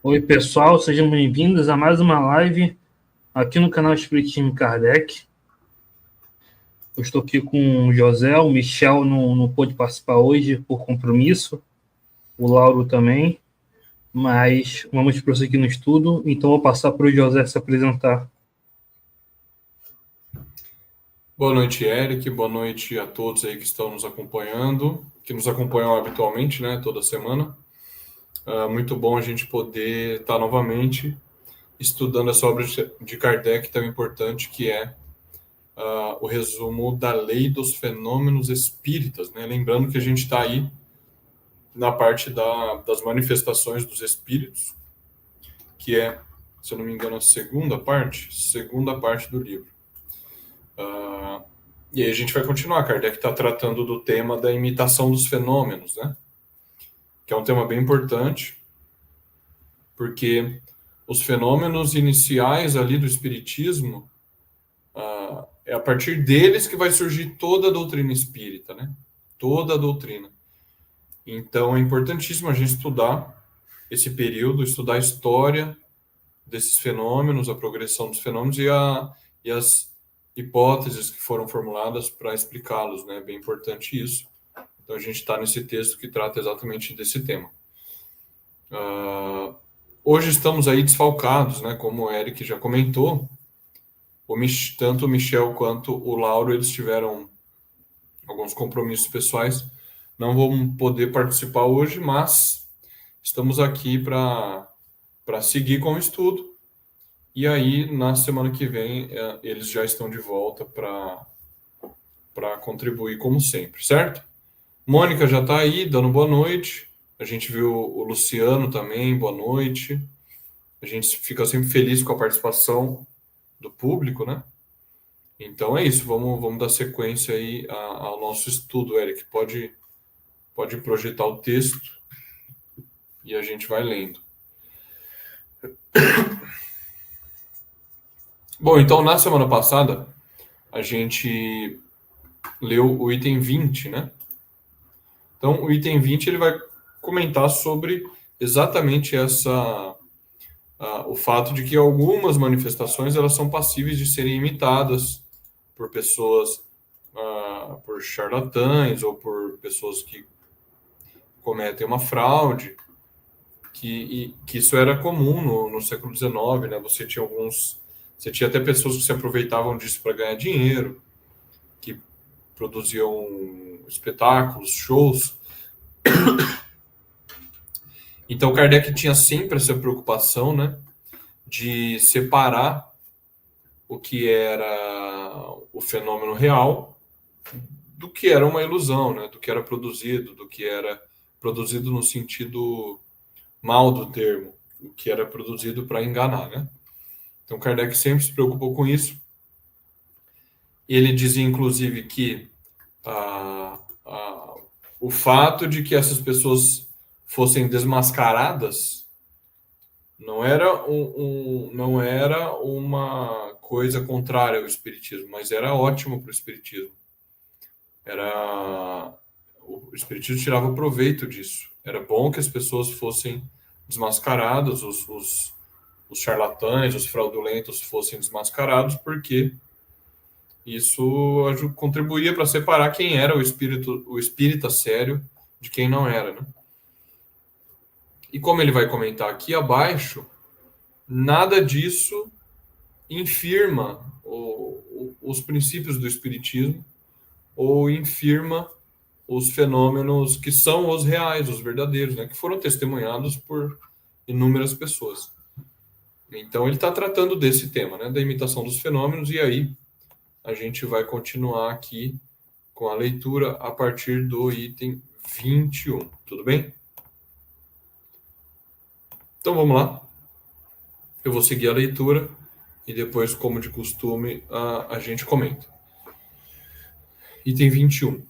Oi, pessoal, sejam bem-vindos a mais uma live aqui no canal Espiritismo Kardec. Eu estou aqui com o José, o Michel não pôde participar hoje por compromisso, o Lauro também, mas vamos prosseguir no estudo, então vou passar para o José se apresentar. Boa noite, Eric, boa noite a todos aí que estão nos acompanhando, que nos acompanham habitualmente, né, toda semana. Muito bom a gente poder estar novamente estudando essa obra de Kardec tão importante que é o resumo da lei dos fenômenos espíritas, né? Lembrando que a gente está aí na parte das manifestações dos espíritos, que é, se eu não me engano, a segunda parte do livro. E aí a gente vai continuar. Kardec está tratando do tema da imitação dos fenômenos, né? Que é um tema bem importante, porque os fenômenos iniciais ali do Espiritismo, é a partir deles que vai surgir toda a doutrina espírita, né? Toda a doutrina. Então é importantíssimo a gente estudar esse período, estudar a história desses fenômenos, a progressão dos fenômenos e as hipóteses que foram formuladas para explicá-los, né? É bem importante isso. Então a gente está nesse texto que trata exatamente desse tema. Hoje estamos aí desfalcados, né? Como o Eric já comentou, tanto o Michel quanto o Lauro, eles tiveram alguns compromissos pessoais, não vão poder participar hoje, mas estamos aqui para seguir com o estudo. E aí, na semana que vem, eles já estão de volta para contribuir como sempre, certo? Mônica já está aí, dando boa noite. A gente viu o Luciano também, boa noite. A gente fica sempre feliz com a participação do público, né? Então é isso, vamos dar sequência aí ao nosso estudo, Eric. Pode projetar o texto e a gente vai lendo. Bom, então na semana passada a gente leu o item 20, né? Então o item 20 ele vai comentar sobre exatamente o fato de que algumas manifestações elas são passíveis de serem imitadas por pessoas, por charlatães ou por pessoas que cometem uma fraude, que isso era comum no século XIX, né? Você tinha até pessoas que se aproveitavam disso para ganhar dinheiro, que produziam espetáculos, shows. Então Kardec tinha sempre essa preocupação, né, de separar o que era o fenômeno real do que era uma ilusão, né, do que era produzido no sentido mal do termo, o que era produzido para enganar, né? Então Kardec sempre se preocupou com isso. Ele dizia, inclusive, que o fato de que essas pessoas fossem desmascaradas não era uma coisa contrária ao espiritismo, mas era ótimo para o espiritismo. O espiritismo tirava proveito disso. Era bom que as pessoas fossem desmascaradas, os charlatães, os fraudulentos fossem desmascarados, porque isso contribuía para separar quem era o espírita sério de quem não era, né? E como ele vai comentar aqui abaixo, nada disso infirma os princípios do espiritismo ou infirma os fenômenos que são os reais, os verdadeiros, né, que foram testemunhados por inúmeras pessoas. Então ele está tratando desse tema, né, da imitação dos fenômenos, e aí a gente vai continuar aqui com a leitura a partir do item 21. Tudo bem? Então vamos lá. Eu vou seguir a leitura e depois, como de costume, a gente comenta. Item 21.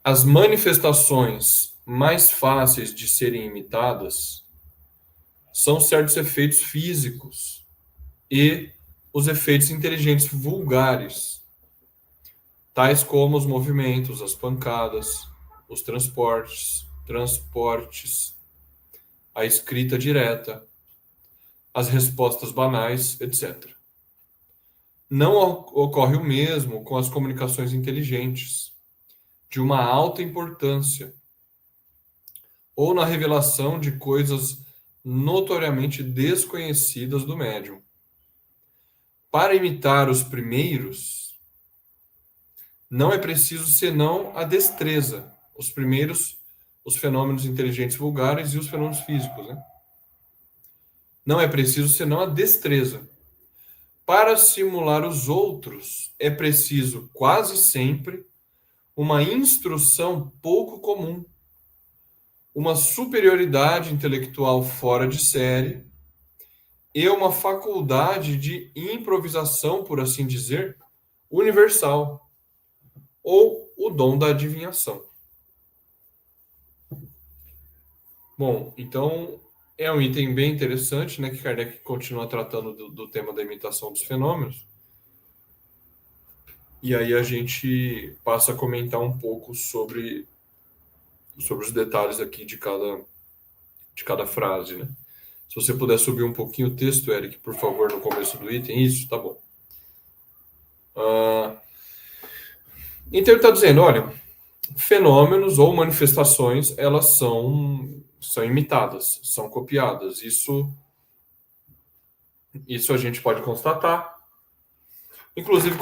As manifestações mais fáceis de serem imitadas são certos efeitos físicos e os efeitos inteligentes vulgares, tais como os movimentos, as pancadas, os transportes, a escrita direta, as respostas banais, etc. Não ocorre o mesmo com as comunicações inteligentes, de uma alta importância, ou na revelação de coisas notoriamente desconhecidas do médium. Para imitar os primeiros, não é preciso senão a destreza. Os primeiros, os fenômenos inteligentes vulgares e os fenômenos físicos, né? Não é preciso senão a destreza. Para simular os outros, é preciso quase sempre uma instrução pouco comum, uma superioridade intelectual fora de série e uma faculdade de improvisação, por assim dizer, universal, ou o dom da adivinhação. Bom, então é um item bem interessante, né, que Kardec continua tratando do tema da imitação dos fenômenos. E aí a gente passa a comentar um pouco sobre os detalhes aqui de cada frase, né? Se você puder subir um pouquinho o texto, Eric, por favor, no começo do item. Isso, tá bom. Então ele está dizendo, olha, fenômenos ou manifestações, elas são imitadas, são copiadas. Isso a gente pode constatar. Inclusive,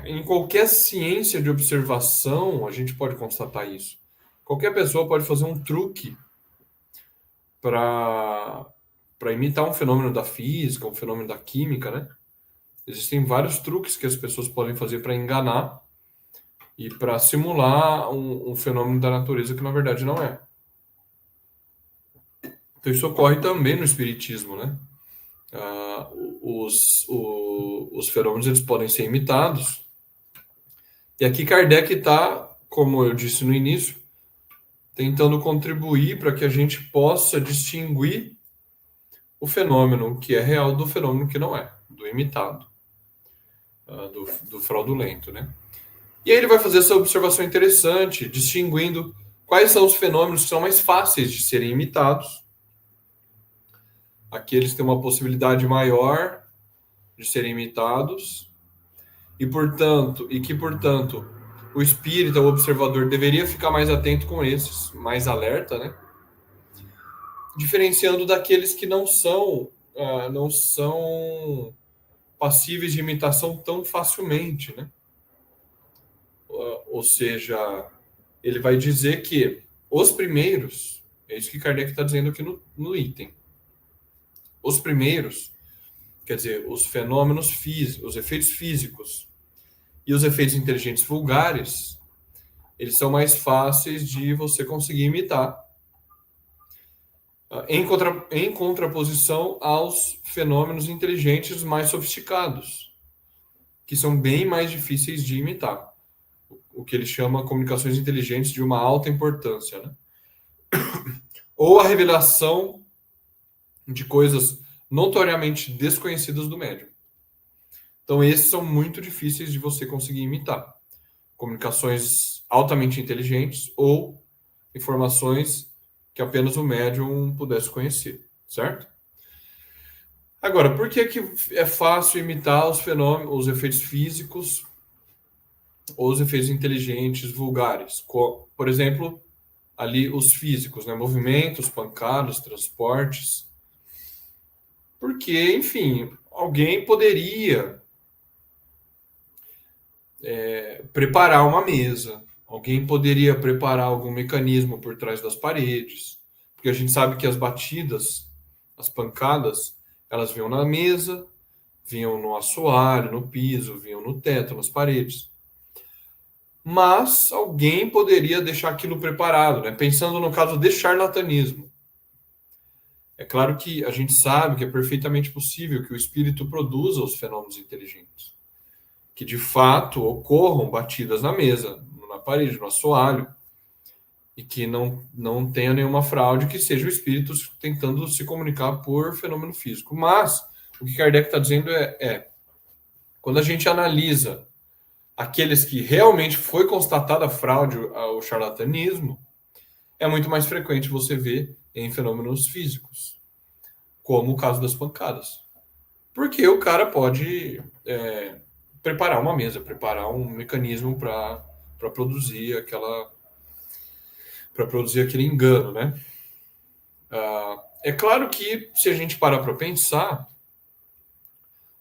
em qualquer ciência de observação, a gente pode constatar isso. Qualquer pessoa pode fazer um truque para imitar um fenômeno da física, um fenômeno da química, né? Existem vários truques que as pessoas podem fazer para enganar e para simular um fenômeno da natureza que na verdade não é. Então isso ocorre também no espiritismo, né? Os fenômenos eles podem ser imitados. E aqui Kardec está, como eu disse no início, tentando contribuir para que a gente possa distinguir o fenômeno que é real do fenômeno que não é, do imitado, do fraudulento, né? E aí ele vai fazer essa observação interessante, distinguindo quais são os fenômenos que são mais fáceis de serem imitados. Aqueles que têm uma possibilidade maior de serem imitados e que, portanto, o espírita, o observador, deveria ficar mais atento com esses, mais alerta, né? Diferenciando daqueles que não são passíveis de imitação tão facilmente, né? Ou seja, ele vai dizer que os primeiros, é isso que Kardec está dizendo aqui no item, os primeiros, quer dizer, os fenômenos físicos, os efeitos físicos e os efeitos inteligentes vulgares, eles são mais fáceis de você conseguir imitar, em contraposição aos fenômenos inteligentes mais sofisticados, que são bem mais difíceis de imitar. O que ele chama comunicações inteligentes de uma alta importância, né? Ou a revelação de coisas notoriamente desconhecidas do médium. Então, esses são muito difíceis de você conseguir imitar. Comunicações altamente inteligentes ou informações que apenas o médium pudesse conhecer, certo? Agora, por que é fácil imitar os fenômenos, os efeitos físicos ou os efeitos inteligentes vulgares? Por exemplo, ali os físicos, né? Movimentos, pancadas, transportes. Porque, enfim, alguém poderia preparar uma mesa, alguém poderia preparar algum mecanismo por trás das paredes, porque a gente sabe que as batidas, as pancadas, elas vinham na mesa, vinham no assoalho, no piso, vinham no teto, nas paredes. Mas alguém poderia deixar aquilo preparado, né? Pensando no caso de charlatanismo. É claro que a gente sabe que é perfeitamente possível que o espírito produza os fenômenos inteligentes, que de fato ocorram batidas na mesa, na parede, no assoalho, e que não tenha nenhuma fraude que seja o espírito tentando se comunicar por fenômeno físico. Mas o que Kardec está dizendo quando a gente analisa aqueles que realmente foi constatada fraude ao charlatanismo, é muito mais frequente você ver em fenômenos físicos, como o caso das pancadas. Porque o cara pode preparar uma mesa, preparar um mecanismo para produzir aquele engano, né? É claro que se a gente parar para pensar,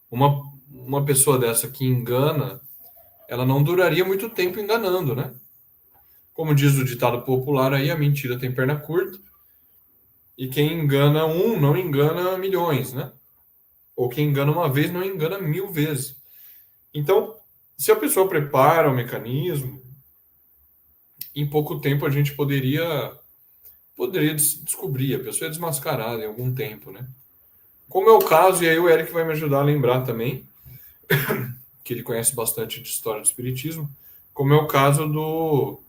uma pessoa dessa que engana, ela não duraria muito tempo enganando, né? Como diz o ditado popular aí, a mentira tem perna curta, e quem engana um não engana milhões, né? Ou quem engana uma vez não engana 1000 vezes. Então, se a pessoa prepara o mecanismo, em pouco tempo a gente poderia descobrir, a pessoa é desmascarada em algum tempo, né? Como é o caso, e aí o Eric vai me ajudar a lembrar também, que ele conhece bastante de história do espiritismo, como é o caso do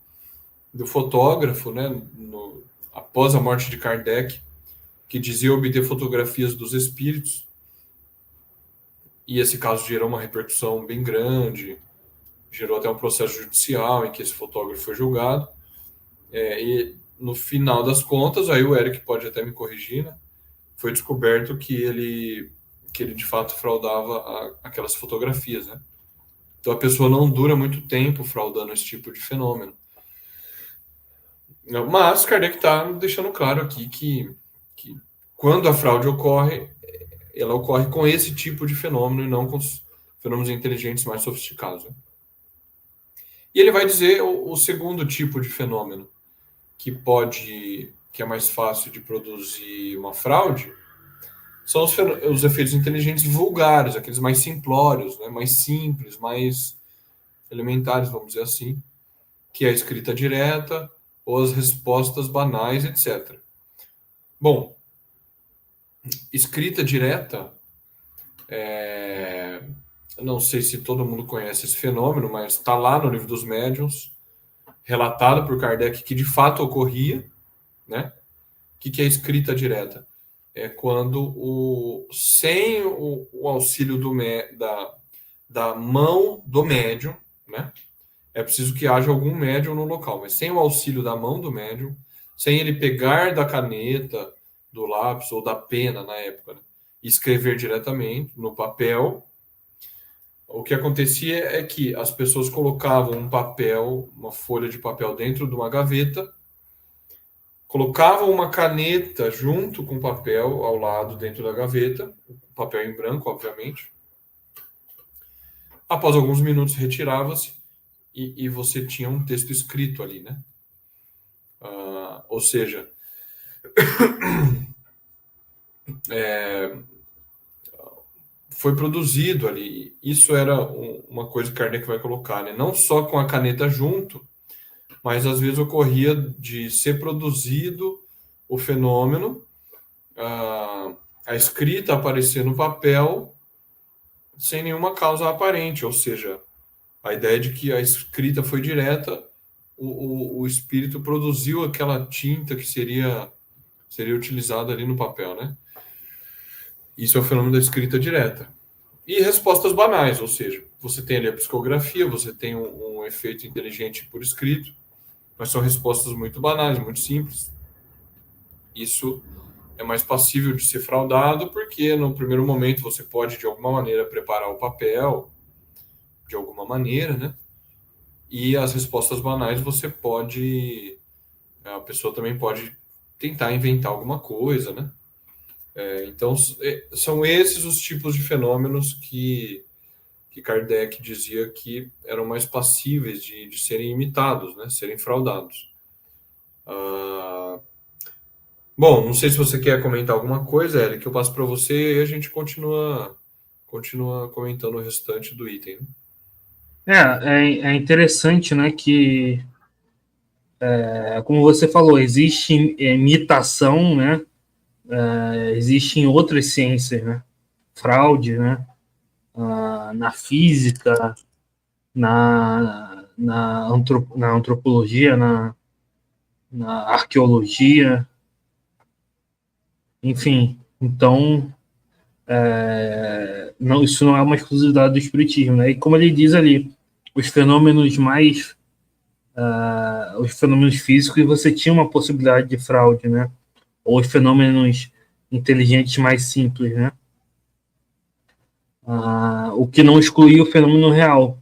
fotógrafo, né, após a morte de Kardec, que dizia obter fotografias dos espíritos, e esse caso gerou uma repercussão bem grande, gerou até um processo judicial em que esse fotógrafo foi julgado, e no final das contas, aí o Eric pode até me corrigir, né, foi descoberto que ele de fato fraudava aquelas fotografias, né? Então a pessoa não dura muito tempo fraudando esse tipo de fenômeno. Mas Kardec está deixando claro aqui que quando a fraude ocorre, ela ocorre com esse tipo de fenômeno e não com os fenômenos inteligentes mais sofisticados. Né? E ele vai dizer o segundo tipo de fenômeno que é mais fácil de produzir uma fraude, são os efeitos inteligentes vulgares, aqueles mais simplórios, né? Mais simples, mais elementares, vamos dizer assim, que é a escrita direta ou as respostas banais, etc. Bom, escrita direta, não sei se todo mundo conhece esse fenômeno, mas está lá no Livro dos Médiuns, relatado por Kardec que de fato ocorria, né? O que é escrita direta? É quando sem o auxílio da mão do médium, né? É preciso que haja algum médium no local, mas sem o auxílio da mão do médium, sem ele pegar da caneta, do lápis ou da pena na época, né? E escrever diretamente no papel, o que acontecia é que as pessoas colocavam uma folha de papel dentro de uma gaveta, colocavam uma caneta junto com o papel ao lado dentro da gaveta, papel em branco, obviamente. Após alguns minutos retirava-se e você tinha um texto escrito ali, né? Ou seja, foi produzido ali. Isso era uma coisa que Kardec vai colocar, né? Não só com a caneta junto, mas às vezes ocorria de ser produzido o fenômeno, a escrita aparecer no papel sem nenhuma causa aparente, ou seja, a ideia de que a escrita foi direta, o espírito produziu aquela tinta que seria utilizada ali no papel, né? Isso é o fenômeno da escrita direta. E respostas banais, ou seja, você tem ali a psicografia, você tem um efeito inteligente por escrito, mas são respostas muito banais, muito simples. Isso é mais passível de ser fraudado, porque no primeiro momento você pode, de alguma maneira, preparar o papel, de alguma maneira, né? E as respostas banais a pessoa também pode tentar inventar alguma coisa, né? Então, são esses os tipos de fenômenos que Kardec dizia que eram mais passíveis de serem imitados, né? Serem fraudados. Bom, não sei se você quer comentar alguma coisa, Eric, que eu passo para você e a gente continua comentando o restante do item. Né? É interessante, né, que, como você falou, existe imitação, né? Existe em outras ciências, né? Fraude, né? Na física, na antropologia, na arqueologia, enfim. Então, não, isso não é uma exclusividade do espiritismo, né? E como ele diz ali, os fenômenos mais os fenômenos físicos, você tinha uma possibilidade de fraude, né? Ou os fenômenos inteligentes mais simples, né? O que não excluía o fenômeno real.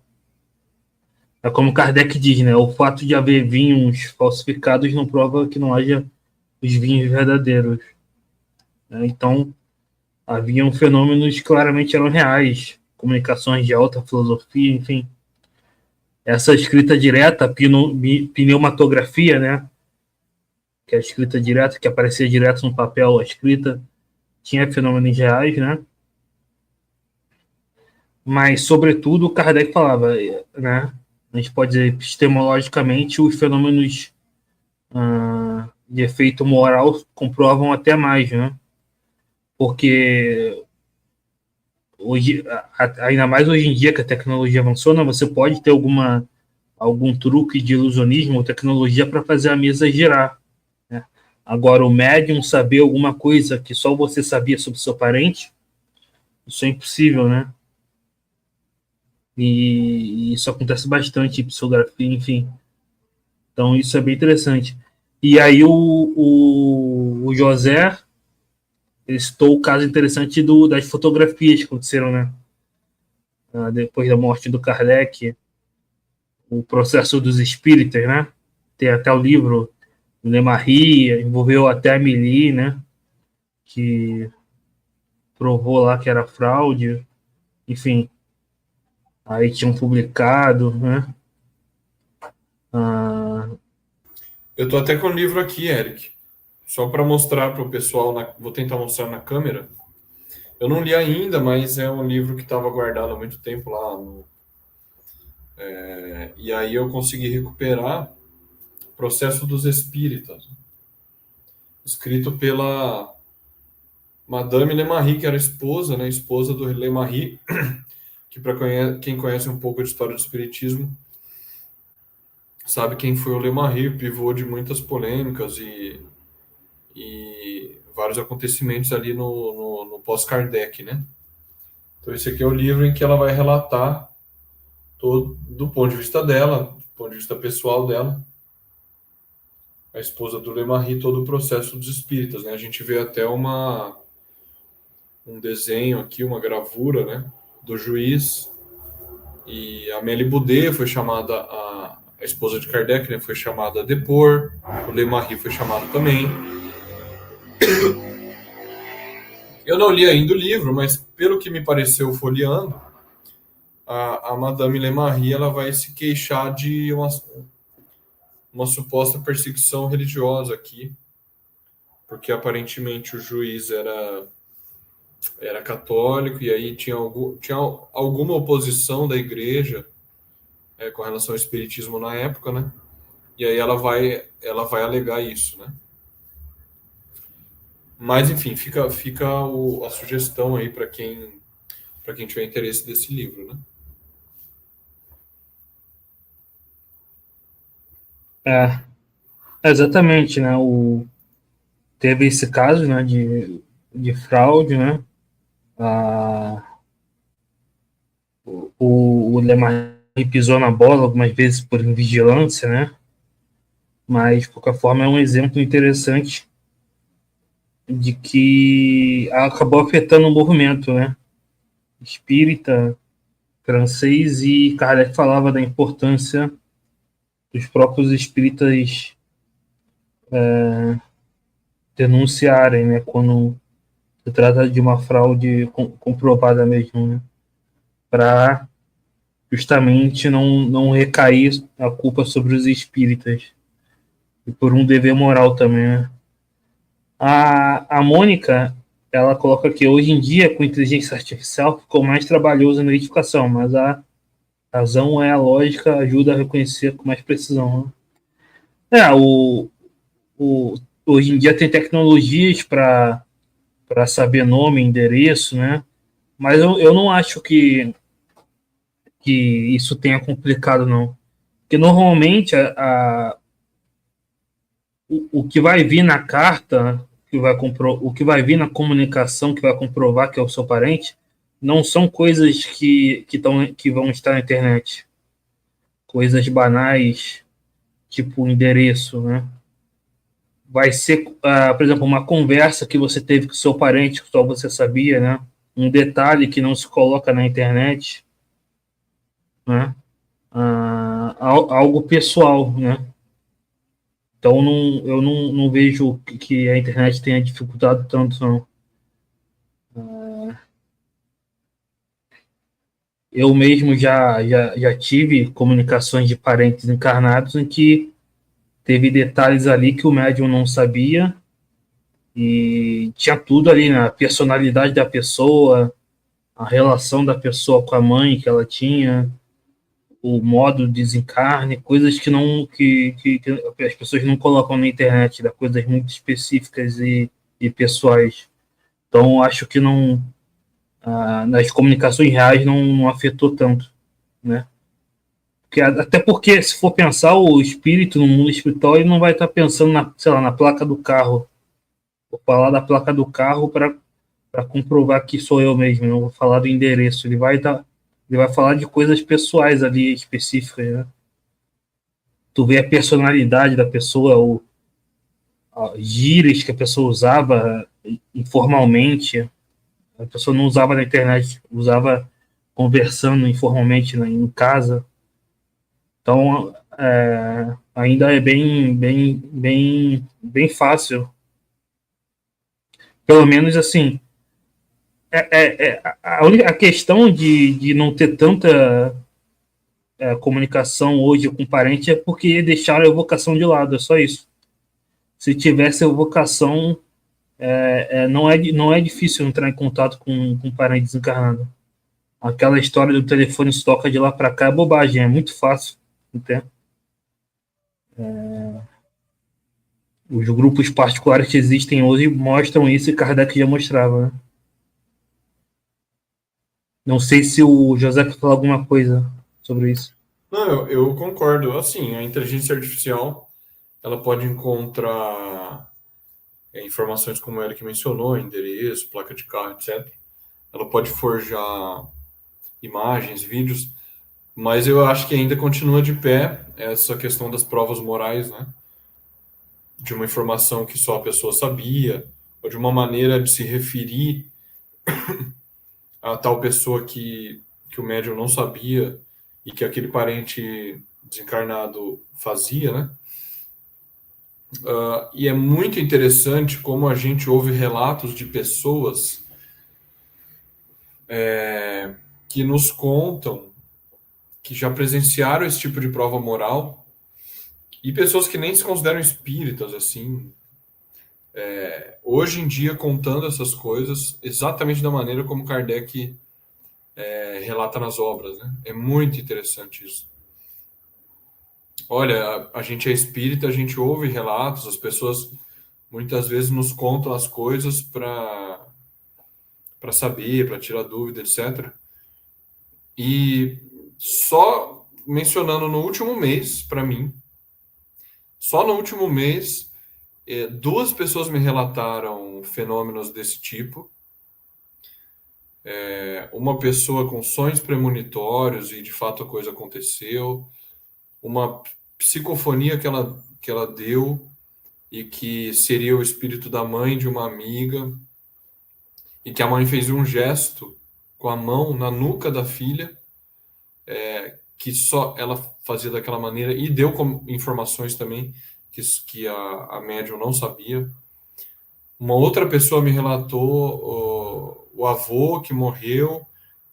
É como Kardec diz, né? O fato de haver vinhos falsificados não prova que não haja os vinhos verdadeiros. Né? Então, haviam fenômenos que claramente eram reais, comunicações de alta filosofia, enfim. Essa escrita direta, pneumatografia, né? Que é a escrita direta, que aparecia direto no papel, a escrita, tinha fenômenos reais, né? Mas, sobretudo, Kardec falava, né? A gente pode dizer epistemologicamente, os fenômenos de efeito moral comprovam até mais, né? Porque hoje, ainda mais hoje em dia que a tecnologia avançou, né, você pode ter algum truque de ilusionismo ou tecnologia para fazer a mesa girar. Né? Agora, o médium saber alguma coisa que só você sabia sobre seu parente, isso é impossível, né? E isso acontece bastante em psicografia, enfim. Então, isso é bem interessante. E aí, o José citou o caso interessante das fotografias que aconteceram, né? Depois da morte do Kardec, o processo dos espíritas, né? Tem até o livro do Lemarie, envolveu até a Amélie, né? Que provou lá que era fraude, enfim. Aí tinham publicado, né? Eu tô até com o livro aqui, Eric. Só para mostrar para o pessoal, vou tentar mostrar na câmera. Eu não li ainda, mas é um livro que estava guardado há muito tempo lá. E aí eu consegui recuperar Processo dos Espíritas, escrito pela Madame Lemarie, que era esposa, né, esposa do Lemarie, que para quem conhece um pouco de história do espiritismo, sabe quem foi o Lemarie, pivô de muitas polêmicas e vários acontecimentos ali no pós-Kardec, né? Então esse aqui é o livro em que ela vai relatar todo, do ponto de vista dela, do ponto de vista pessoal dela, a esposa do Lemarie, todo o processo dos espíritas, né? A gente vê até um desenho aqui, uma gravura, né, do juiz, e a Amélie Boudet foi chamada, a esposa de Kardec, né, foi chamada a depor, o Lemarie foi chamado também. Eu não li ainda o livro, mas pelo que me pareceu folheando, a Madame Lemarie ela vai se queixar de uma suposta perseguição religiosa aqui, porque aparentemente o juiz era católico e aí tinha alguma oposição da igreja com relação ao espiritismo na época, né? E aí ela vai alegar isso, né? Mas enfim, fica a sugestão aí para quem tiver interesse desse livro, né? Exatamente, né? Teve esse caso, né, de fraude, né? O Lemar pisou na bola algumas vezes por vigilância, né? Mas, de qualquer forma, é um exemplo interessante de que acabou afetando o movimento, né? Espírita, francês, e Kardec falava da importância dos próprios espíritas denunciarem, né? Quando se trata de uma fraude comprovada mesmo, né? Para justamente não recair a culpa sobre os espíritas. E por um dever moral também, né? A Mônica, ela coloca que hoje em dia, com inteligência artificial, ficou mais trabalhoso na identificação, mas a razão é a lógica, ajuda a reconhecer com mais precisão. Né? Hoje em dia tem tecnologias para saber nome, endereço, né? Mas eu não acho que isso tenha complicado, não. Porque normalmente o que vai vir na carta, o que vai vir na comunicação que vai comprovar que é o seu parente, não são coisas que vão estar na internet. Coisas banais, tipo endereço, né? Vai ser, por exemplo, uma conversa que você teve com seu parente, que só você sabia, né? Um detalhe que não se coloca na internet, né? Algo pessoal, né? Então eu não vejo que a internet tenha dificultado tanto, não. Eu mesmo já tive comunicações de parentes encarnados em que teve detalhes ali que o médium não sabia e tinha tudo ali, né? A personalidade da pessoa, a relação da pessoa com a mãe que ela tinha, o modo de desencarne, coisas que as pessoas não colocam na internet, né? Coisas muito específicas e pessoais. Então, acho que não, nas comunicações reais não afetou tanto, né? Até porque, se for pensar, o espírito no mundo espiritual, ele não vai estar pensando sei lá, na placa do carro. Vou falar da placa do carro para comprovar que sou eu mesmo, não vou falar do endereço. Ele vai falar de coisas pessoais ali, específicas, né? Tu vê a personalidade da pessoa, gírias que a pessoa usava informalmente. A pessoa não usava na internet, usava conversando informalmente, né, em casa. Então, ainda é bem fácil. Pelo menos assim, a questão de não ter tanta comunicação hoje com parente é porque deixaram a evocação de lado, é só isso. Se tivesse evocação, não é difícil entrar em contato com parente desencarnado. Aquela história do telefone se toca de lá para cá é bobagem, é muito fácil. Entende? Os grupos particulares que existem hoje mostram isso e Kardec já mostrava. Né? Não sei se o José quer falar alguma coisa sobre isso. Não, eu concordo. Assim, a inteligência artificial, ela pode encontrar informações como ela que mencionou, endereço, placa de carro, etc. Ela pode forjar imagens, vídeos, mas eu acho que ainda continua de pé essa questão das provas morais, né? De uma informação que só a pessoa sabia, ou de uma maneira de se referir a tal pessoa que o médium não sabia e que aquele parente desencarnado fazia, né? E é muito interessante como a gente ouve relatos de pessoas que nos contam que já presenciaram esse tipo de prova moral e pessoas que nem se consideram espíritas, assim, hoje em dia contando essas coisas exatamente da maneira como Kardec relata nas obras, né? É muito interessante isso. Olha, a gente é espírita, a gente ouve relatos, as pessoas muitas vezes nos contam as coisas para saber, para tirar dúvida, etc. E só mencionando no último mês, para mim, só no último mês, 2 pessoas me relataram fenômenos desse tipo. Uma pessoa com sonhos premonitórios e de fato a coisa aconteceu. Uma psicofonia que ela deu e que seria o espírito da mãe de uma amiga e que a mãe fez um gesto com a mão na nuca da filha, que só ela fazia daquela maneira e deu informações também que a médium não sabia. Uma outra pessoa me relatou o avô que morreu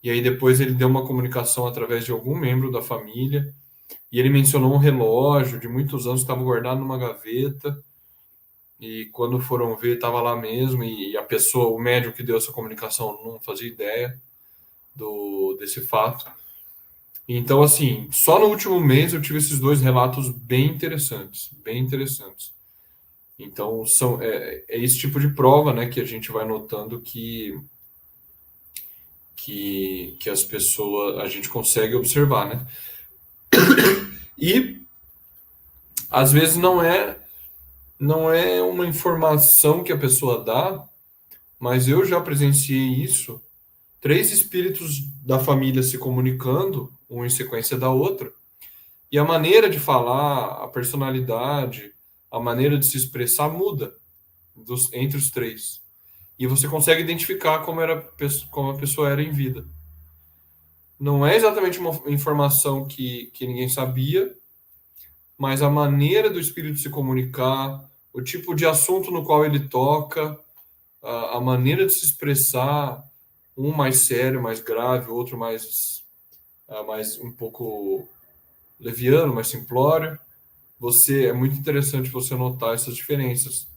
e aí depois ele deu uma comunicação através de algum membro da família e ele mencionou um relógio de muitos anos que estava guardado numa gaveta e quando foram ver estava lá mesmo e a pessoa, o médium que deu essa comunicação não fazia ideia desse fato. Então, assim, só no último mês eu tive esses 2 relatos bem interessantes, bem interessantes. Então, é esse tipo de prova, né, que a gente vai notando que as pessoas, a gente consegue observar, né? E, às vezes, não é não é uma informação que a pessoa dá, mas eu já presenciei isso. Três espíritos da família se comunicando, um em sequência da outra, e a maneira de falar, a personalidade, a maneira de se expressar muda entre os três. E você consegue identificar como a pessoa era em vida. Não é exatamente uma informação que ninguém sabia, mas a maneira do espírito se comunicar, o tipo de assunto no qual ele toca, a maneira de se expressar, um mais sério, mais grave, outro mais um pouco leviano, mais simplório. É muito interessante você notar essas diferenças.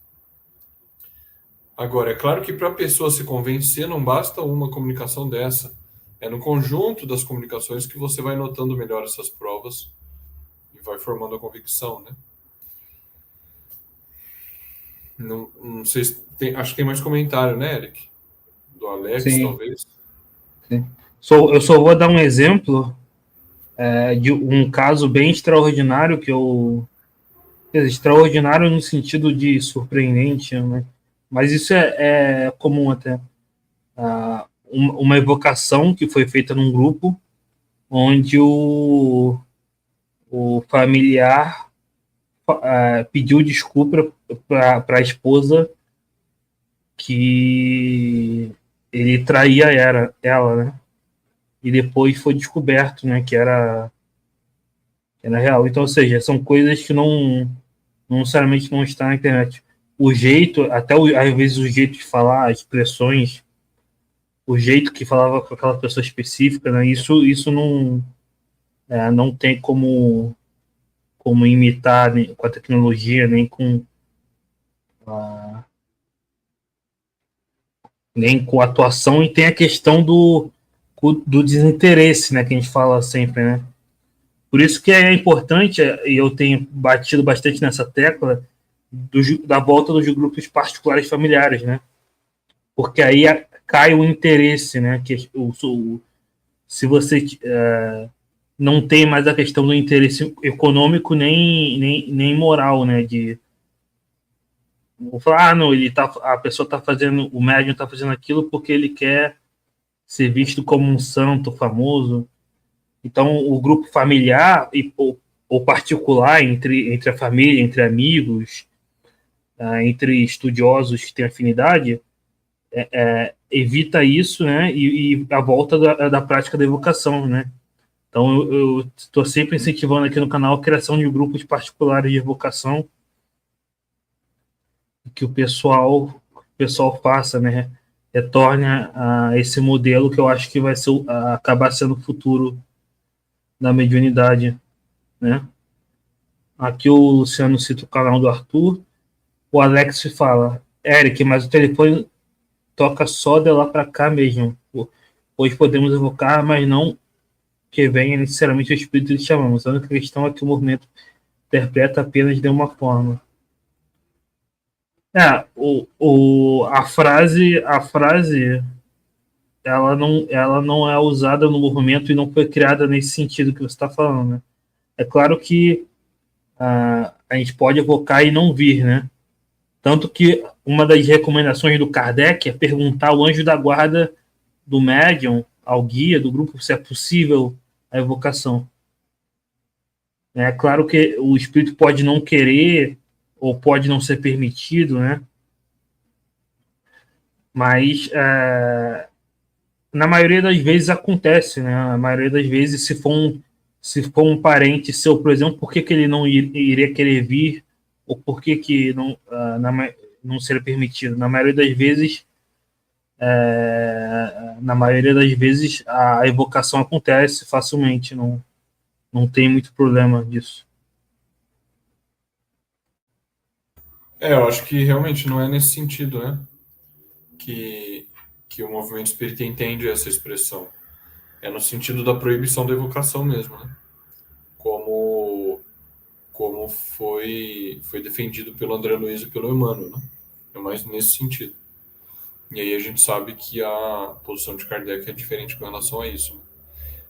Agora, é claro que para a pessoa se convencer, não basta uma comunicação dessa. É no conjunto das comunicações que você vai notando melhor essas provas e vai formando a convicção, né? Não sei se tem, acho que tem mais comentário, né, Eric? Do Alex, Sim, talvez. sim. Eu só vou dar um exemplo de um caso bem extraordinário que eu. Extraordinário no sentido de surpreendente, né? Mas isso é comum até. Uma evocação que foi feita num grupo onde o familiar pediu desculpa para a esposa que ele traía ela, né? E depois foi descoberto, né, que era real. Então, ou seja, são coisas que não necessariamente não está na internet. O jeito, às vezes o jeito de falar, as expressões, o jeito que falava com aquela pessoa específica, né, isso não tem como imitar nem com a tecnologia, a, nem com a atuação, e tem a questão do desinteresse, né, que a gente fala sempre, né? Por isso que é importante, e eu tenho batido bastante nessa tecla, da volta dos grupos particulares familiares, né? Porque aí cai o interesse, né? Se você não tem mais a questão do interesse econômico nem moral, né? Vou falar, não, a pessoa está fazendo, o médium está fazendo aquilo porque ele quer ser visto como um santo famoso. Então, o grupo familiar ou particular entre a família, entre amigos, entre estudiosos que têm afinidade, evita isso, né? E a volta da prática da evocação, né? Então, eu estou sempre incentivando aqui no canal a criação de grupos particulares de evocação, que o pessoal faça, né? Retorne a esse modelo que eu acho que vai acabar sendo o futuro da mediunidade, né? Aqui o Luciano cita o canal do Arthur. O Alex fala, Eric, mas o telefone toca só de lá para cá mesmo. Hoje podemos evocar, mas não que venha necessariamente o espírito que chamamos. A única questão é que o movimento interpreta apenas de uma forma. A frase ela não é usada no movimento e não foi criada nesse sentido que você está falando, né? É claro que a gente pode evocar e não vir, né? Tanto que uma das recomendações do Kardec é perguntar ao anjo da guarda do médium, ao guia do grupo, se é possível a evocação. É claro que o espírito pode não querer ou pode não ser permitido, né? Mas na maioria das vezes acontece, né? A maioria das vezes, se for um parente seu, por exemplo, por que ele não iria querer vir ou por que não seria permitido? Na maioria das vezes a evocação acontece facilmente, não tem muito problema disso. Eu acho que realmente não é nesse sentido, né? Que, que o movimento espírita entende essa expressão. É no sentido da proibição da evocação mesmo, né? Como foi defendido pelo André Luiz e pelo Emmanuel, né? É mais nesse sentido. E aí a gente sabe que a posição de Kardec é diferente com relação a isso.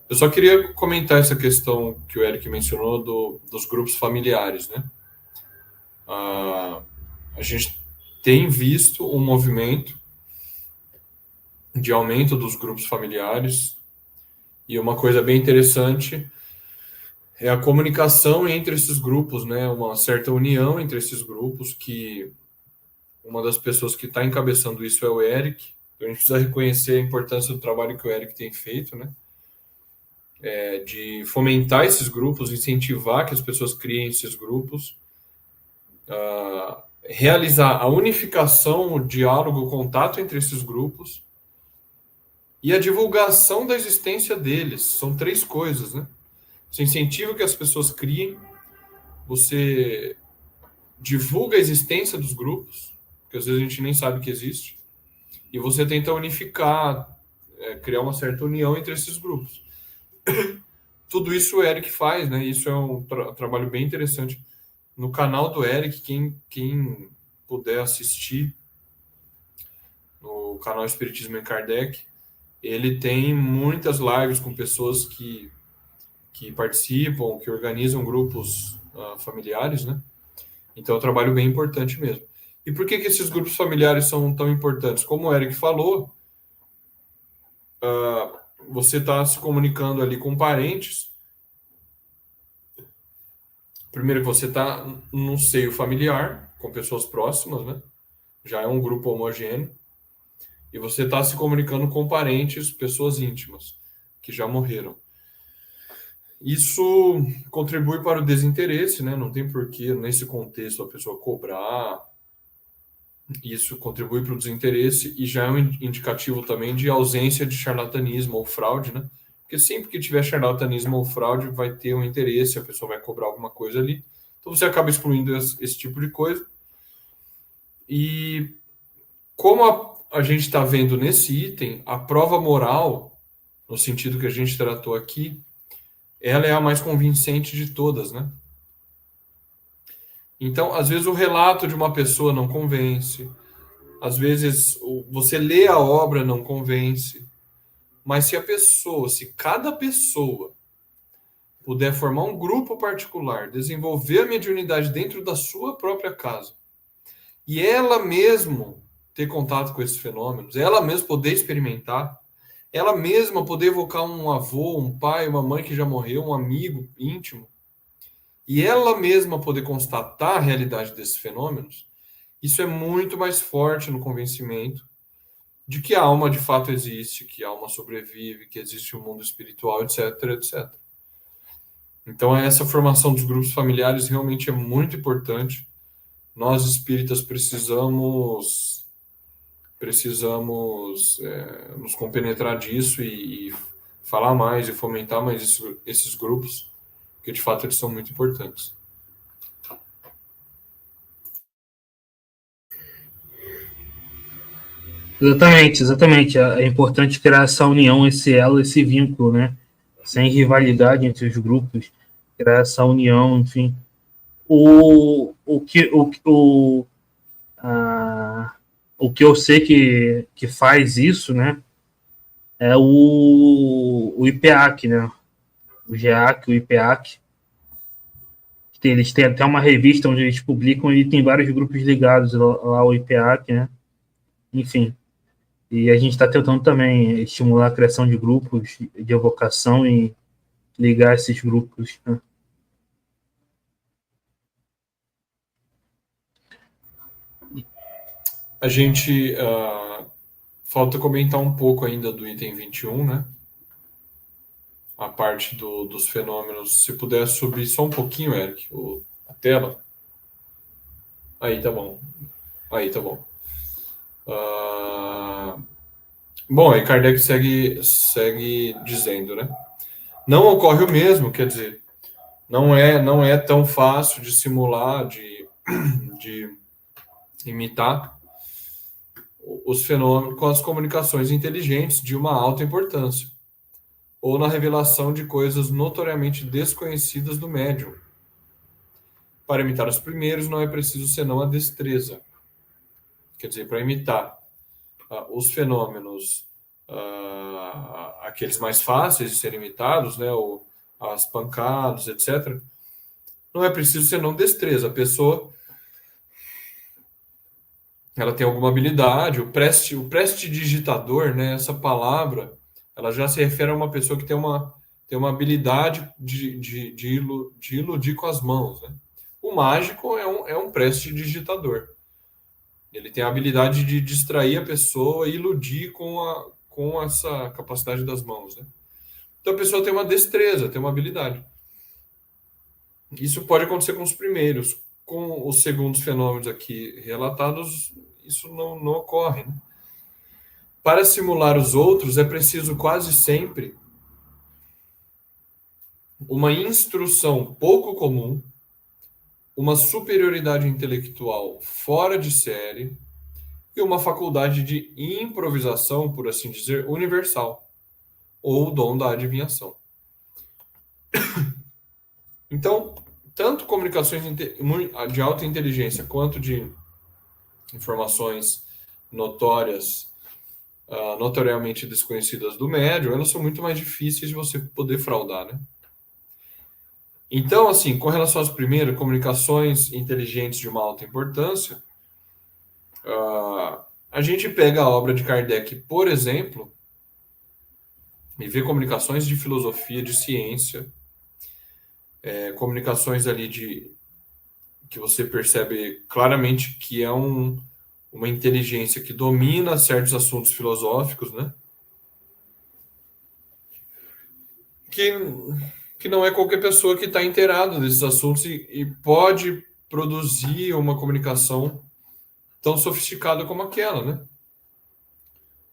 Eu só queria comentar essa questão que o Eric mencionou dos grupos familiares, né? a gente tem visto um movimento de aumento dos grupos familiares, e uma coisa bem interessante é a comunicação entre esses grupos, né? Uma certa união entre esses grupos, que uma das pessoas que está encabeçando isso é o Eric. Então a gente precisa reconhecer a importância do trabalho que o Eric tem feito, né? De fomentar esses grupos, incentivar que as pessoas criem esses grupos, realizar a unificação, o diálogo, o contato entre esses grupos e a divulgação da existência deles. São 3 coisas, né? Você incentiva que as pessoas criem, você divulga a existência dos grupos, porque às vezes a gente nem sabe que existe, e você tenta unificar, criar uma certa união entre esses grupos. Tudo isso o Eric faz, né? Isso é um trabalho bem interessante. No canal do Eric, quem puder assistir no canal Espiritismo em Kardec, ele tem muitas lives com pessoas que participam, que organizam grupos familiares, né? Então é um trabalho bem importante mesmo. E por que esses grupos familiares são tão importantes? Como o Eric falou, você está se comunicando ali com parentes. Primeiro que você está no seio familiar, com pessoas próximas, né? Já é um grupo homogêneo. E você está se comunicando com parentes, pessoas íntimas, que já morreram. Isso contribui para o desinteresse, né? Não tem porquê, nesse contexto, a pessoa cobrar. Isso contribui para o desinteresse e já é um indicativo também de ausência de charlatanismo ou fraude, né? Porque sempre que tiver charlatanismo ou fraude, vai ter um interesse, a pessoa vai cobrar alguma coisa ali. Então você acaba excluindo esse tipo de coisa. E como a gente está vendo nesse item, a prova moral, no sentido que a gente tratou aqui, ela é a mais convincente de todas, né? Então, às vezes o relato de uma pessoa não convence, às vezes você lê a obra não convence, mas se cada pessoa puder formar um grupo particular, desenvolver a mediunidade dentro da sua própria casa, e ela mesmo ter contato com esses fenômenos, ela mesma poder experimentar, ela mesma poder evocar um avô, um pai, uma mãe que já morreu, um amigo íntimo, e ela mesma poder constatar a realidade desses fenômenos, isso é muito mais forte no convencimento de que a alma de fato existe, que a alma sobrevive, que existe um mundo espiritual, etc, etc. Então, essa formação dos grupos familiares realmente é muito importante. Nós espíritas precisamos nos compenetrar disso e falar mais e fomentar mais esses grupos, porque de fato eles são muito importantes. Exatamente, exatamente. É importante criar essa união, esse elo, esse vínculo, né? Sem rivalidade entre os grupos, criar essa união, enfim. O que eu sei que faz isso, né? É o IPEAC, né? O GEAC, o IPEAC. Eles têm até uma revista onde eles publicam e tem vários grupos ligados lá ao IPEAC, né? Enfim. E a gente está tentando também estimular a criação de grupos de evocação e ligar esses grupos, né? A gente falta comentar um pouco ainda do item 21, né? A parte dos fenômenos. Se puder subir só um pouquinho, Eric, a tela. Aí tá bom. Aí tá bom. Bom, aí Kardec segue dizendo, né? Não ocorre o mesmo, quer dizer, não é tão fácil de simular, de imitar os fenômenos com as comunicações inteligentes de uma alta importância, ou na revelação de coisas notoriamente desconhecidas do médium. Para imitar os primeiros não é preciso senão a destreza. Quer dizer, para imitar os fenômenos, aqueles mais fáceis de serem imitados, né, ou as pancadas, etc., não é preciso senão destreza. A pessoa ela tem alguma habilidade. O prestidigitador, né, essa palavra, ela já se refere a uma pessoa que tem uma habilidade de iludir com as mãos, né? O mágico é um prestidigitador. Ele tem a habilidade de distrair a pessoa e iludir com essa capacidade das mãos, né? Então a pessoa tem uma destreza, tem uma habilidade. Isso pode acontecer com os primeiros. Com os segundos fenômenos aqui relatados, isso não ocorre, né? Para simular os outros, é preciso quase sempre uma instrução pouco comum, uma superioridade intelectual fora de série e uma faculdade de improvisação, por assim dizer, universal, ou o dom da adivinhação. Então, tanto comunicações de alta inteligência quanto de informações notórias, notoriamente desconhecidas do médium, elas são muito mais difíceis de você poder fraudar, né? Então, assim, com relação às primeiras, comunicações inteligentes de uma alta importância, a gente pega a obra de Kardec, por exemplo, e vê comunicações de filosofia, de ciência, comunicações ali que você percebe claramente que é uma inteligência que domina certos assuntos filosóficos, né? Que, que não é qualquer pessoa que está inteirado desses assuntos e pode produzir uma comunicação tão sofisticada como aquela, né?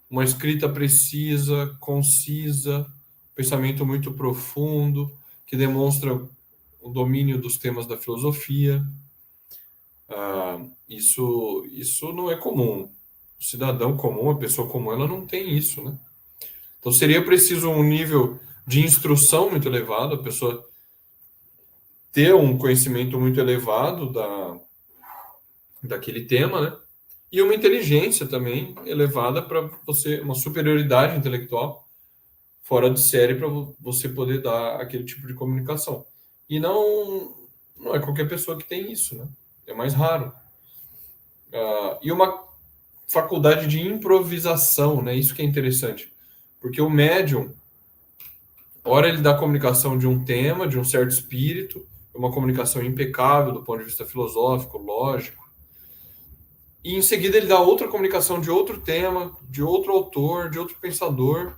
Uma escrita precisa, concisa, pensamento muito profundo, que demonstra o domínio dos temas da filosofia. Isso não é comum. O cidadão comum, a pessoa comum, ela não tem isso, né? Então seria preciso um nível de instrução muito elevado, a pessoa ter um conhecimento muito elevado daquele tema, né? E uma inteligência também elevada para você, uma superioridade intelectual fora de série para você poder dar aquele tipo de comunicação. E não é qualquer pessoa que tem isso, né? É mais raro. E uma faculdade de improvisação, né? Isso que é interessante. Porque o médium, ora ele dá comunicação de um tema, de um certo espírito, uma comunicação impecável do ponto de vista filosófico, lógico, e em seguida ele dá outra comunicação de outro tema, de outro autor, de outro pensador,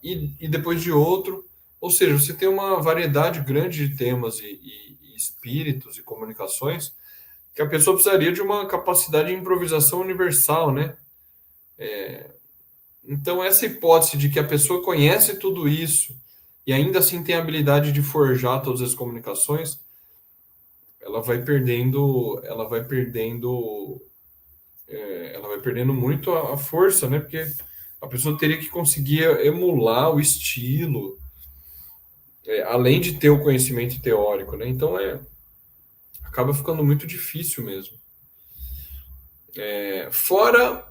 e depois de outro. Ou seja, você tem uma variedade grande de temas e espíritos e comunicações que a pessoa precisaria de uma capacidade de improvisação universal, né? Então, essa hipótese de que a pessoa conhece tudo isso e ainda assim tem a habilidade de forjar todas as comunicações, ela vai perdendo muito a força, né? Porque a pessoa teria que conseguir emular o estilo, além de ter o conhecimento teórico, né? Então, acaba ficando muito difícil mesmo. Fora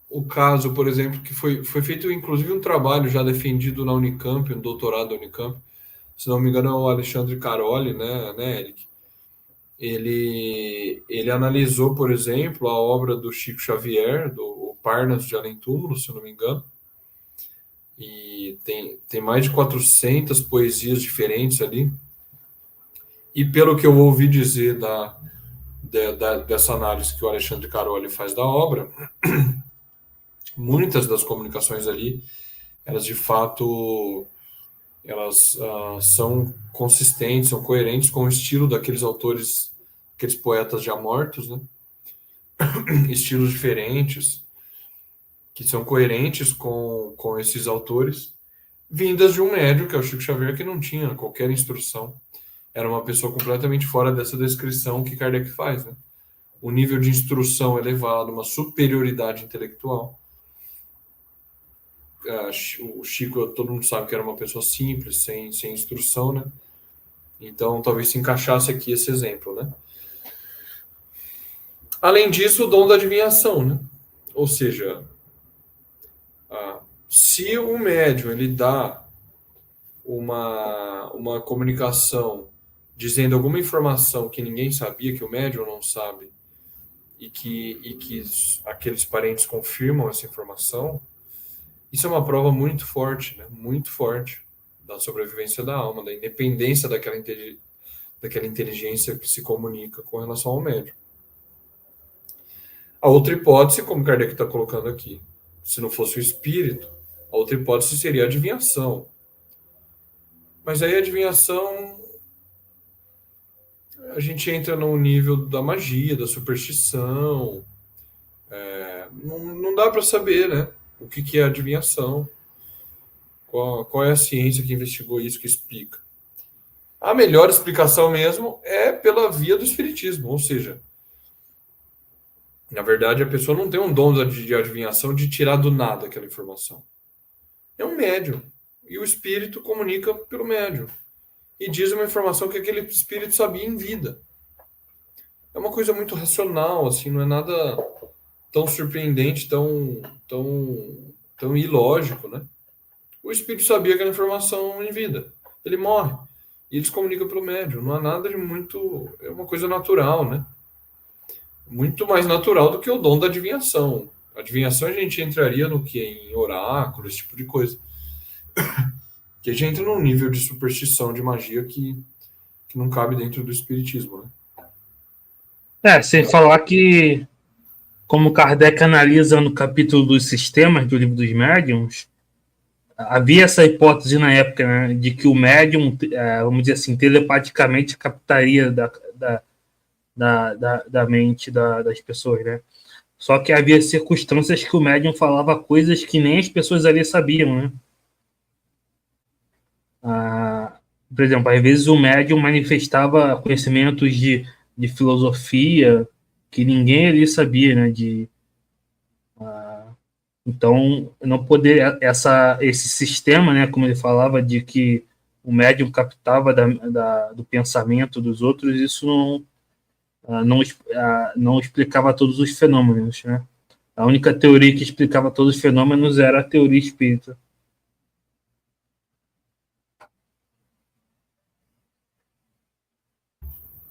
o caso, por exemplo, que foi feito inclusive um trabalho já defendido na Unicamp, um doutorado da Unicamp, se não me engano é o Alexandre Caroli, né, Eric? Ele analisou, por exemplo, a obra do Chico Xavier, do O Parnaso de Além Túmulo, se eu não me engano, e tem mais de 400 poesias diferentes ali, e pelo que eu ouvi dizer dessa análise que o Alexandre Caroli faz da obra, muitas das comunicações ali, elas de fato são consistentes, são coerentes com o estilo daqueles autores, aqueles poetas já mortos, né? Estilos diferentes, que são coerentes com esses autores, vindas de um médium, que é o Chico Xavier, que não tinha qualquer instrução. Era uma pessoa completamente fora dessa descrição que Kardec faz, né? Um nível de instrução elevado, uma superioridade intelectual. O Chico, todo mundo sabe que era uma pessoa simples, sem instrução, né? Então, talvez se encaixasse aqui esse exemplo, né? Além disso, o dom da adivinhação, né? Ou seja, se o médium ele dá uma comunicação dizendo alguma informação que ninguém sabia, que o médium não sabe, e que aqueles parentes confirmam essa informação, isso é uma prova muito forte, né? Muito forte da sobrevivência da alma, da independência daquela inteligência que se comunica com relação ao médium. A outra hipótese, como Kardec está colocando aqui, se não fosse o espírito, a outra hipótese seria a adivinhação. Mas aí a adivinhação, a gente entra no nível da magia, da superstição. Não dá para saber, né? O que é adivinhação. Qual é a ciência que investigou isso, que explica? A melhor explicação mesmo é pela via do espiritismo, ou seja, na verdade a pessoa não tem um dom de adivinhação de tirar do nada aquela informação. É um médium. E o espírito comunica pelo médium. E diz uma informação que aquele espírito sabia em vida. É uma coisa muito racional, assim, não é nada tão surpreendente, tão ilógico, né? O espírito sabia aquela informação em vida. Ele morre. E eles comunicam pelo médium. Não há nada de muito... É uma coisa natural, né? Muito mais natural do que o dom da adivinhação. A adivinhação a gente entraria no que? Em oráculo, esse tipo de coisa. Que a gente entra num nível de superstição, de magia que não cabe dentro do espiritismo, né? Sem falar que, como Kardec analisa no capítulo dos sistemas do Livro dos Médiuns, havia essa hipótese na época, né, de que o médium, vamos dizer assim, telepaticamente captaria da mente das pessoas, né? Só que havia circunstâncias que o médium falava coisas que nem as pessoas ali sabiam, né? Por exemplo, às vezes o médium manifestava conhecimentos de filosofia que ninguém ali sabia, né? Então, não poder esse sistema, né? Como ele falava, de que o médium captava do pensamento dos outros, isso não explicava todos os fenômenos, né? A única teoria que explicava todos os fenômenos era a teoria espírita.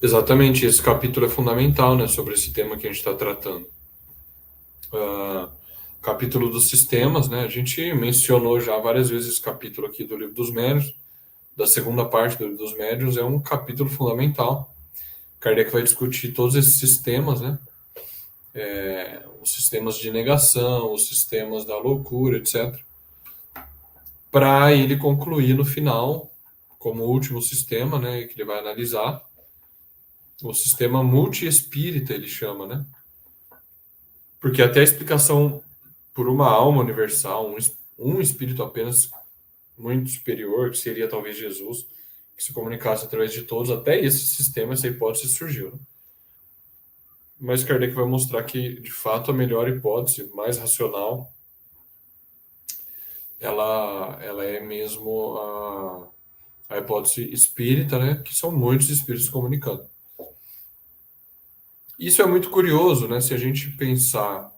Exatamente, esse capítulo é fundamental, né, sobre esse tema que a gente está tratando. Capítulo dos sistemas, né? A gente mencionou já várias vezes esse capítulo aqui do Livro dos Médiuns, da segunda parte do Livro dos Médiuns, é um capítulo fundamental. Kardec vai discutir todos esses sistemas, né? Os sistemas de negação, os sistemas da loucura, etc. Para ele concluir no final, como último sistema, né, que ele vai analisar, o sistema multi-espírita, ele chama, né? Porque até a explicação por uma alma universal, um espírito apenas muito superior, que seria talvez Jesus, que se comunicasse através de todos, até esse sistema, essa hipótese surgiu, né? Mas Kardec vai mostrar que, de fato, a melhor hipótese, mais racional, ela é mesmo a hipótese espírita, né? Que são muitos espíritos comunicando. Isso é muito curioso, né? Se a gente pensar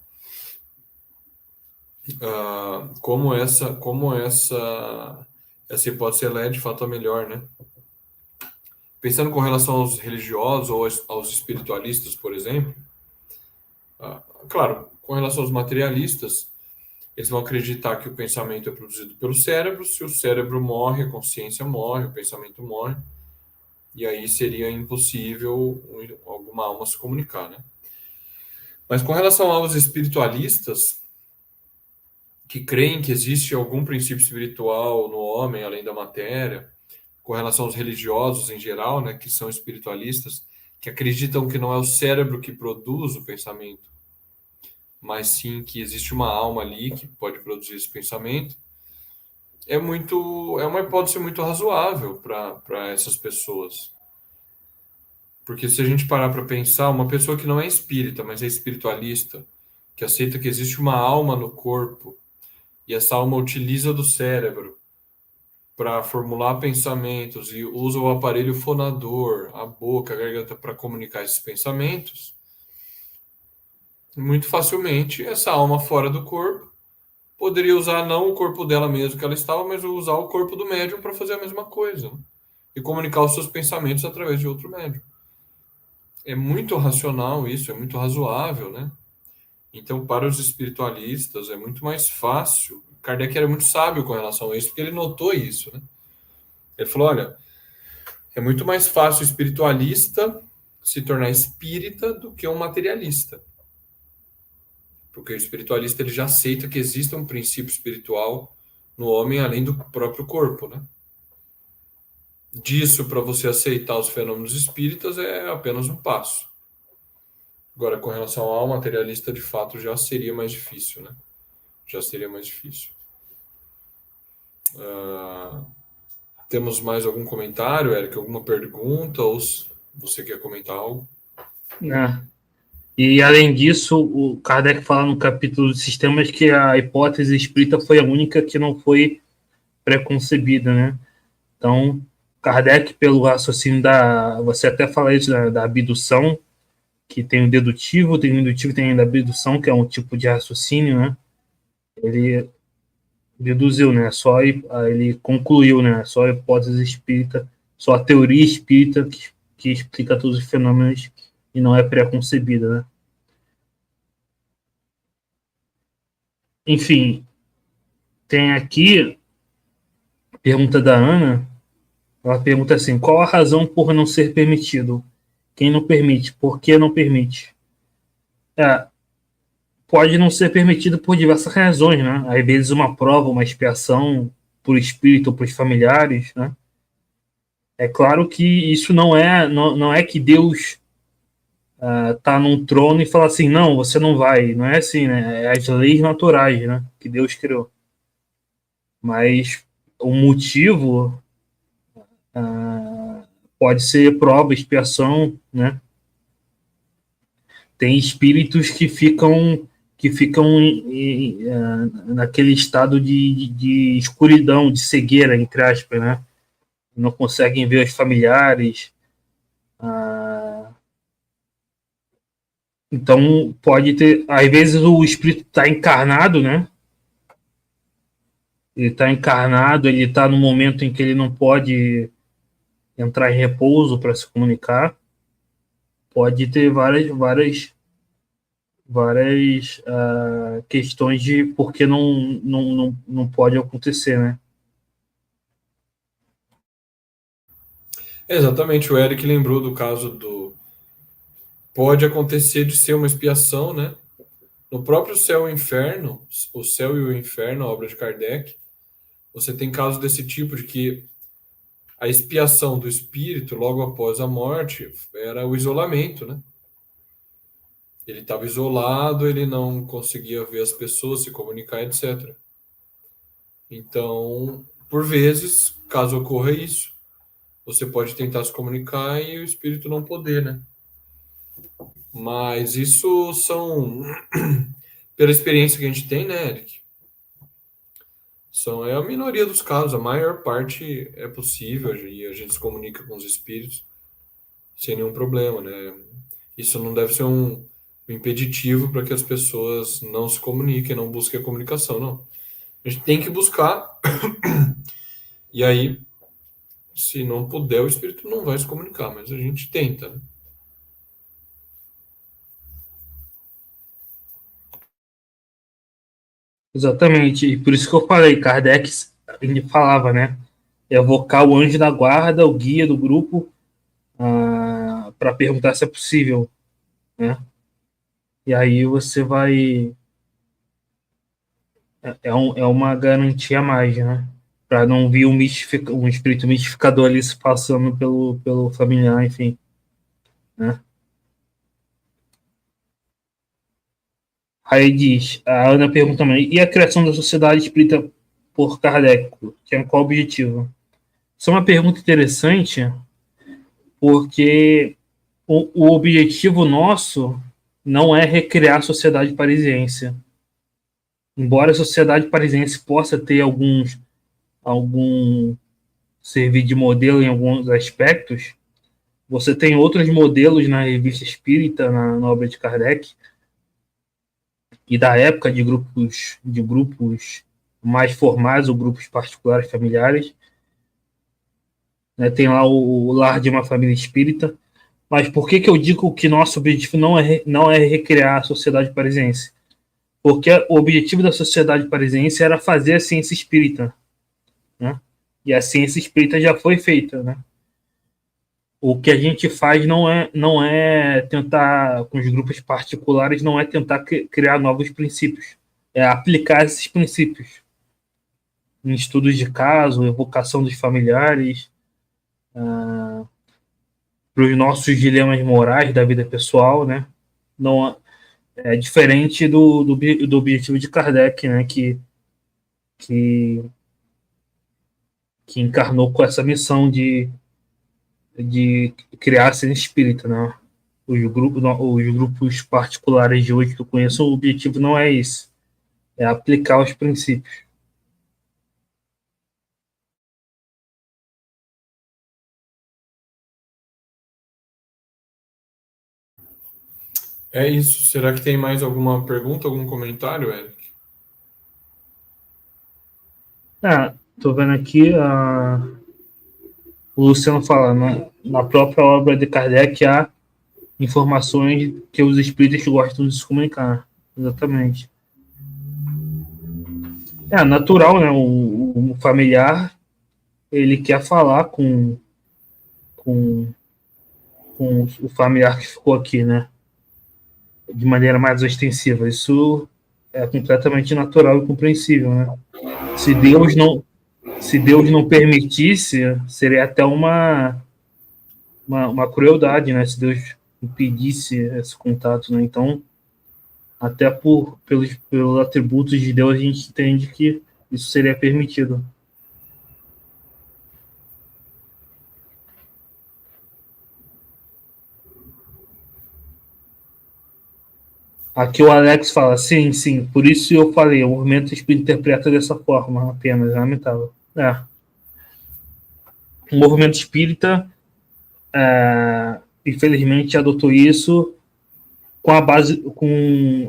como essa hipótese ela é de fato a melhor, né? Pensando com relação aos religiosos ou aos espiritualistas, por exemplo, claro, com relação aos materialistas, eles vão acreditar que o pensamento é produzido pelo cérebro. Se o cérebro morre, a consciência morre, o pensamento morre, e aí seria impossível alguma alma se comunicar, né? Mas com relação aos espiritualistas, que creem que existe algum princípio espiritual no homem, além da matéria, com relação aos religiosos em geral, né, que são espiritualistas, que acreditam que não é o cérebro que produz o pensamento, mas sim que existe uma alma ali que pode produzir esse pensamento, é uma hipótese muito razoável para essas pessoas. Porque se a gente parar para pensar, uma pessoa que não é espírita, mas é espiritualista, que aceita que existe uma alma no corpo, e essa alma utiliza do cérebro para formular pensamentos e usa o aparelho fonador, a boca, a garganta, para comunicar esses pensamentos, muito facilmente essa alma fora do corpo poderia usar não o corpo dela mesmo que ela estava, mas usar o corpo do médium para fazer a mesma coisa. e comunicar os seus pensamentos através de outro médium. É muito racional isso, é muito razoável, né? Então, para os espiritualistas, é muito mais fácil. Kardec era muito sábio com relação a isso, porque ele notou isso, né? Ele falou: olha, é muito mais fácil o espiritualista se tornar espírita do que um materialista. Porque o espiritualista ele já aceita que existe um princípio espiritual no homem além do próprio corpo, né? Disso para você aceitar os fenômenos espíritas é apenas um passo. Agora, com relação ao materialista, de fato, já seria mais difícil, né? Já seria mais difícil. Temos mais algum comentário, Eric? Alguma pergunta? Ou você quer comentar algo? Né? E, além disso, o Kardec fala no capítulo de sistemas que a hipótese espírita foi a única que não foi preconcebida, né? Então, Kardec, pelo raciocínio da... Você até fala isso da abdução, que tem o dedutivo, tem o indutivo, tem a abdução, que é um tipo de raciocínio, né? Ele deduziu, né? Só ele concluiu, né? Só a hipótese espírita, só a teoria espírita que explica todos os fenômenos e não é preconcebida, né? Enfim, tem aqui pergunta da Ana. Ela pergunta assim: qual a razão por não ser permitido? Quem não permite? Por que não permite? É, pode não ser permitido por diversas razões, né? Às vezes uma prova, uma expiação por espírito ou por familiares, né? É claro que isso não é que Deus tá num trono e fala assim, não, você não vai. Não é assim, né? É as leis naturais, né? Que Deus criou. Mas o motivo pode ser prova, expiação, né? Tem espíritos que ficam naquele estado de escuridão, de cegueira, entre aspas, né? Não conseguem ver os familiares. Então, pode ter... Às vezes o espírito está encarnado, né? Ele está encarnado, ele está no momento em que ele não pode entrar em repouso para se comunicar. Pode ter várias questões de por que não pode acontecer, né? Exatamente, o Eric lembrou do caso do. Pode acontecer de ser uma expiação, né? No próprio Céu e o Inferno, o Céu e o Inferno, a obra de Kardec, você tem casos desse tipo de que a expiação do espírito logo após a morte era o isolamento, né? Ele estava isolado, ele não conseguia ver as pessoas, se comunicar, etc. Então, por vezes, caso ocorra isso, você pode tentar se comunicar e o espírito não poder, né? Mas isso são, pela experiência que a gente tem, né, Eric? É a minoria dos casos, a maior parte é possível e a gente se comunica com os espíritos sem nenhum problema, né? Isso não deve ser um impeditivo para que as pessoas não se comuniquem, não busquem a comunicação, não. A gente tem que buscar, e aí, se não puder, o espírito não vai se comunicar, mas a gente tenta, né? Exatamente. E por isso que eu falei, Kardec, ele falava, né? Evocar o anjo da guarda, o guia do grupo, para perguntar se é possível, né? E aí você vai... É uma garantia a mais, né? Para não vir um espírito mistificador ali se passando pelo familiar, enfim, né? Aí diz, a Ana pergunta também, e a criação da sociedade espírita por Kardec? Tinha qual objetivo? Isso é uma pergunta interessante, porque o objetivo nosso não é recriar a sociedade parisiense. Embora a sociedade parisiense possa ter algum servir de modelo em alguns aspectos, você tem outros modelos na revista espírita, na obra de Kardec, e da época de grupos mais formais ou grupos particulares familiares, né? Tem lá o Lar de uma Família Espírita. Mas por que eu digo que nosso objetivo não é recriar a sociedade parisiense? Porque o objetivo da sociedade parisiense era fazer a ciência espírita, né? E a ciência espírita já foi feita, né? O que a gente faz não é tentar, com os grupos particulares, não é tentar criar novos princípios, é aplicar esses princípios em estudos de caso, evocação dos familiares, para os nossos dilemas morais da vida pessoal, né? Não é diferente do objetivo de Kardec, né? Que, que encarnou com essa missão de criar a ciência espírita, né? Os grupos particulares de hoje que eu conheço, o objetivo não é esse, é aplicar os princípios. É isso. Será que tem mais alguma pergunta, algum comentário, Eric? Tô vendo aqui o Luciano fala, na própria obra de Kardec há informações que os espíritos gostam de se comunicar. Exatamente. É natural, né? O familiar, ele quer falar com, com o familiar que ficou aqui, né? De maneira mais ostensiva. Isso é completamente natural e compreensível, né? Se Deus não, se Deus não permitisse, seria até uma crueldade, né? Se Deus impedisse esse contato, né? Então, até pelos atributos de Deus, a gente entende que isso seria permitido. Aqui o Alex fala, sim, sim, por isso eu falei, o movimento espírita interpreta dessa forma apenas, lamentável. O movimento espírita, infelizmente, adotou isso com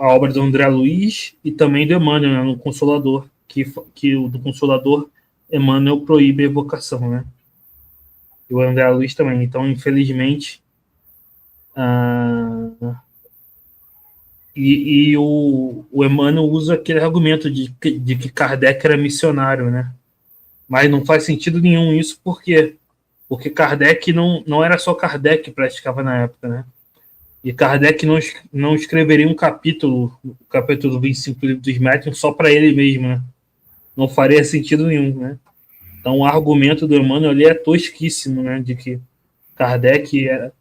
a obra do André Luiz e também do Emmanuel, né, no Consolador, que o do Consolador, Emmanuel proíbe a evocação, né? E o André Luiz também. Então, infelizmente, o Emmanuel usa aquele argumento de que Kardec era missionário, né? Mas não faz sentido nenhum isso, porque Kardec não era só Kardec que praticava na época, né? E Kardec não escreveria um capítulo, o capítulo 25 do livro dos médiuns, só para ele mesmo, né? Não faria sentido nenhum, né? Então o argumento do Emmanuel ali é tosquíssimo, né? De que Kardec era...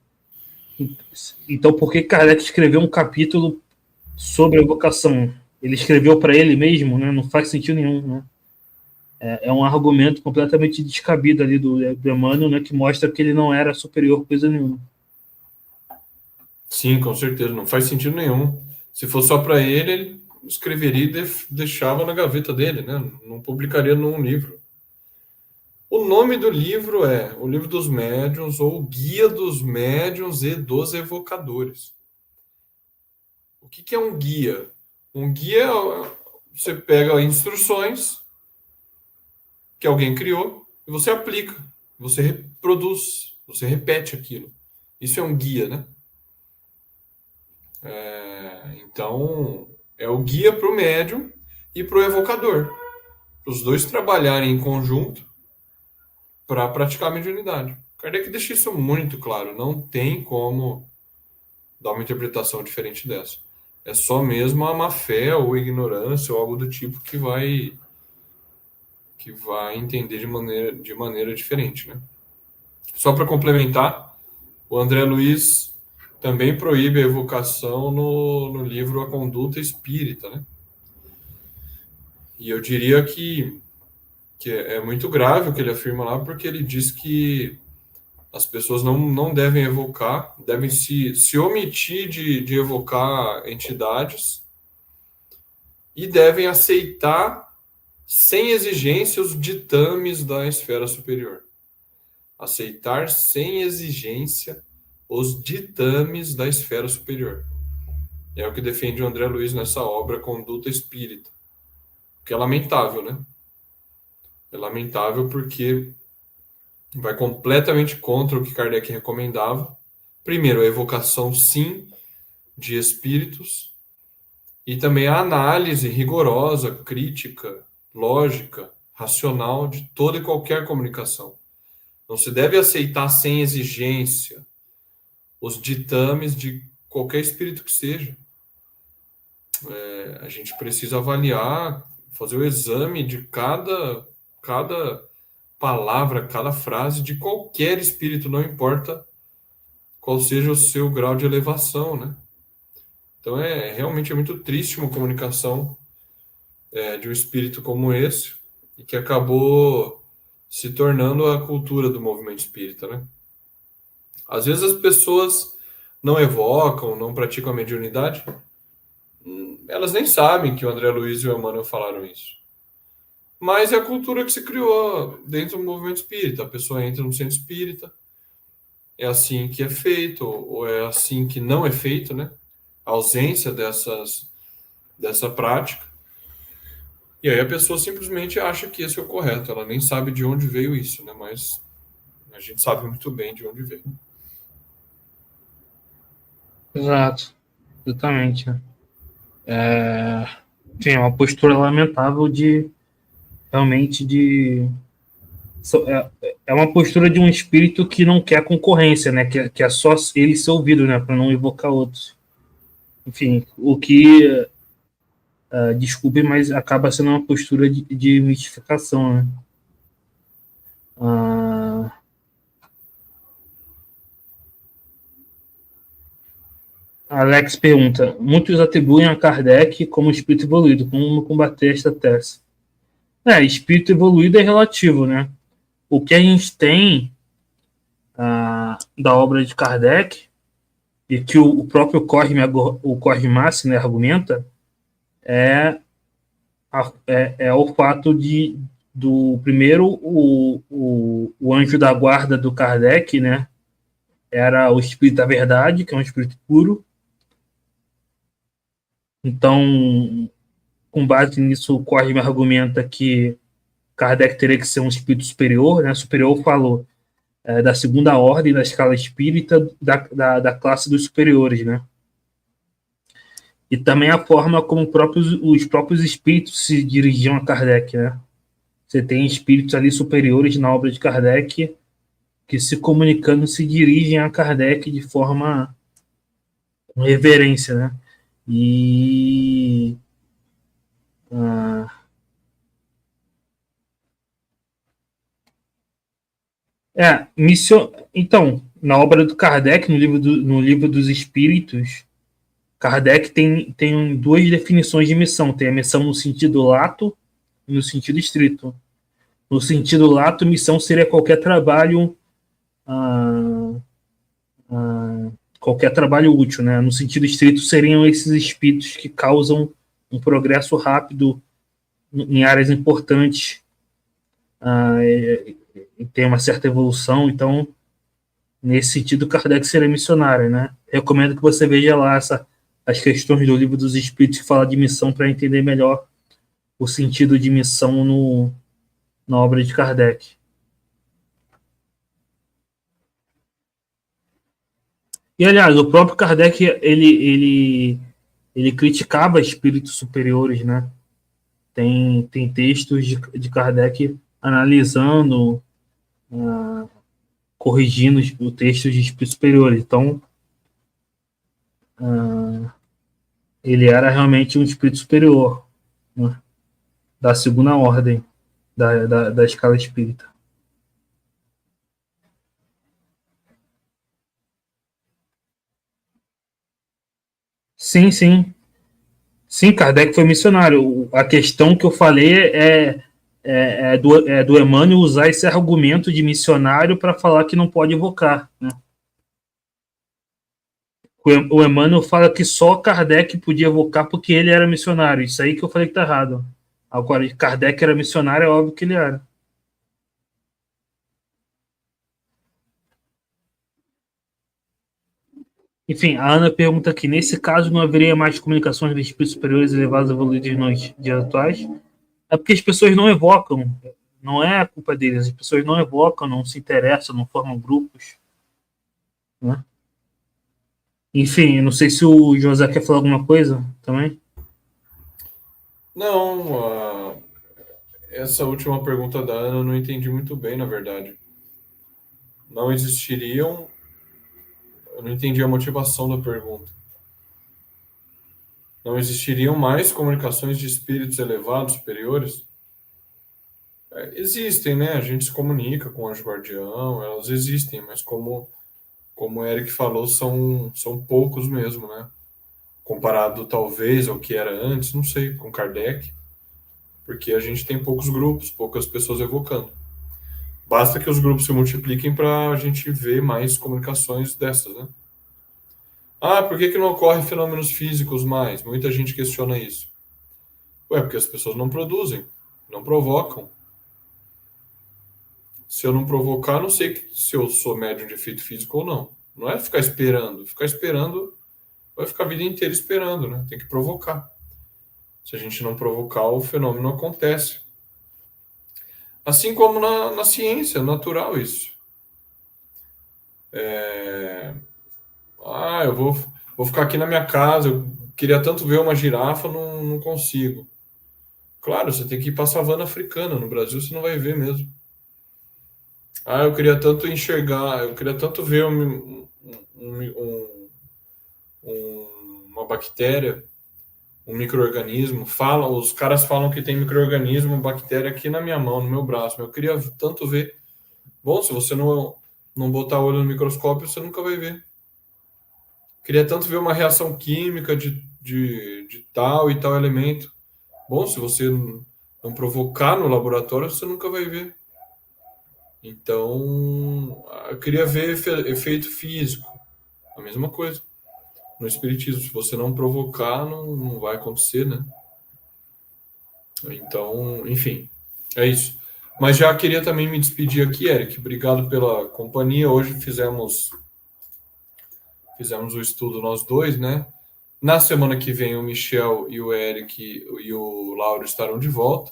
Então por que Kardec escreveu um capítulo sobre a vocação? Ele escreveu para ele mesmo, né? Não faz sentido nenhum, né? É um argumento completamente descabido ali do Emmanuel, né? Que mostra que ele não era superior a coisa nenhuma. Sim, com certeza. Não faz sentido nenhum. Se fosse só para ele, ele escreveria e deixava na gaveta dele, né? Não publicaria num livro. O nome do livro é O Livro dos Médiuns ou Guia dos Médiuns e dos Evocadores. O que é um guia? Um guia, você pega instruções que alguém criou e você aplica, você reproduz, você repete aquilo. Isso é um guia, né? Então, é o guia para o médium e para o evocador. Os dois trabalharem em conjunto para praticar a mediunidade. Kardec deixa isso muito claro. Não tem como dar uma interpretação diferente dessa. É só mesmo a má-fé ou ignorância ou algo do tipo que vai entender de maneira diferente, né? Só para complementar, o André Luiz também proíbe a evocação no livro A Conduta Espírita, né? E eu diria que é muito grave o que ele afirma lá, porque ele diz que as pessoas não devem evocar, devem se omitir de evocar entidades e devem aceitar sem exigência os ditames da esfera superior. Aceitar sem exigência os ditames da esfera superior. É o que defende o André Luiz nessa obra Conduta Espírita. O que é lamentável, né? É lamentável porque vai completamente contra o que Kardec recomendava. Primeiro, a evocação, sim, de espíritos, e também a análise rigorosa, crítica, lógica, racional de toda e qualquer comunicação. Não se deve aceitar sem exigência os ditames de qualquer espírito que seja. A gente precisa avaliar, fazer o exame de cada palavra, cada frase de qualquer espírito, não importa qual seja o seu grau de elevação, né? Então realmente muito triste uma comunicação de um espírito como esse, e que acabou se tornando a cultura do movimento espírita, né? Às vezes as pessoas não evocam, não praticam a mediunidade, elas nem sabem que o André Luiz e o Emmanuel falaram isso. Mas é a cultura que se criou dentro do movimento espírita. A pessoa entra no centro espírita, é assim que é feito, ou é assim que não é feito, né? A ausência dessa prática. E aí a pessoa simplesmente acha que esse é o correto. Ela nem sabe de onde veio isso, né? Mas a gente sabe muito bem de onde veio. Exato, exatamente. Enfim, é uma postura lamentável realmente é uma postura de um espírito que não quer concorrência, né? Que é só ele ser ouvido, né? Para não evocar outros. Enfim, o que desculpe, mas acaba sendo uma postura de mistificação, né? Alex pergunta: muitos atribuem a Kardec como espírito evoluído, como combater esta tese? Espírito evoluído é relativo, né? O que a gente tem da obra de Kardec, e que o próprio Corre Massi, né, argumenta, é o fato do primeiro, o anjo da guarda do Kardec, né, era o espírito da verdade, que é um espírito puro. Então, com base nisso, o Corre argumenta que Kardec teria que ser um espírito superior, né? Superior falou da segunda ordem da escala espírita da classe dos superiores, né? E também a forma como os próprios espíritos se dirigiam a Kardec, né? Você tem espíritos ali superiores na obra de Kardec que, se comunicando, se dirigem a Kardec de forma com reverência, né? E então, na obra do Kardec, no livro dos Espíritos, Kardec tem duas definições de missão. Tem a missão no sentido lato e no sentido estrito. No sentido lato, missão seria qualquer trabalho útil, né? No sentido estrito, seriam esses espíritos que causam um progresso rápido em áreas importantes, e tem uma certa evolução. Então, nesse sentido, Kardec seria missionário, né? Recomendo que você veja lá as questões do Livro dos Espíritos que fala de missão, para entender melhor o sentido de missão na obra de Kardec. E, aliás, o próprio Kardec, ele criticava espíritos superiores, né? Tem textos de Kardec analisando, corrigindo o texto de espíritos superiores. Então, ele era realmente um espírito superior, né? Da segunda ordem da escala espírita. Sim, sim. Sim, Kardec foi missionário. A questão que eu falei é do Emmanuel usar esse argumento de missionário para falar que não pode evocar, né? O Emmanuel fala que só Kardec podia evocar porque ele era missionário. Isso aí que eu falei que tá errado. Agora, Kardec era missionário, é óbvio que ele era. Enfim, a Ana pergunta aqui: nesse caso, não haveria mais comunicações de espíritos superiores elevados evoluídos nos dias atuais? É porque as pessoas não evocam. não é a culpa deles. As pessoas não evocam, não se interessam, não formam grupos, né? Enfim, não sei se o José quer falar alguma coisa também. Não, essa última pergunta da Ana eu não entendi muito bem, na verdade. Não existiriam. Eu não entendi a motivação da pergunta. Não existiriam mais comunicações de espíritos elevados, superiores? Existem, né? A gente se comunica com o anjo guardião, elas existem, mas como o Eric falou, são poucos mesmo, né? Comparado talvez ao que era antes, não sei, com Kardec, porque a gente tem poucos grupos, poucas pessoas evocando. Basta que os grupos se multipliquem para a gente ver mais comunicações dessas, né? Ah, por que não ocorrem fenômenos físicos mais? Muita gente questiona isso. Ué, porque as pessoas não produzem, não provocam. Se eu não provocar, não sei se eu sou médium de efeito físico ou não. Não é ficar esperando. Ficar esperando, vai ficar a vida inteira esperando, né? Tem que provocar. Se a gente não provocar, o fenômeno acontece. Assim como na ciência, natural isso. Eu vou ficar aqui na minha casa, eu queria tanto ver uma girafa, não consigo. Claro, você tem que ir para a savana africana, no Brasil você não vai ver mesmo. Eu queria tanto enxergar, eu queria tanto ver uma bactéria, um micro-organismo. Os caras falam que tem micro-organismo, bactéria aqui na minha mão, no meu braço. Eu queria tanto ver. Bom, se você não botar o olho no microscópio, você nunca vai ver. Queria tanto ver uma reação química de tal e tal elemento. Bom, se você não provocar no laboratório, você nunca vai ver. Então, eu queria ver efeito físico. A mesma coisa. No espiritismo, se você não provocar, não vai acontecer, né? Então, enfim, é isso. Mas já queria também me despedir aqui, Eric. Obrigado pela companhia. Hoje fizemos o estudo nós dois, né? Na semana que vem o Michel e o Eric e o Lauro estarão de volta.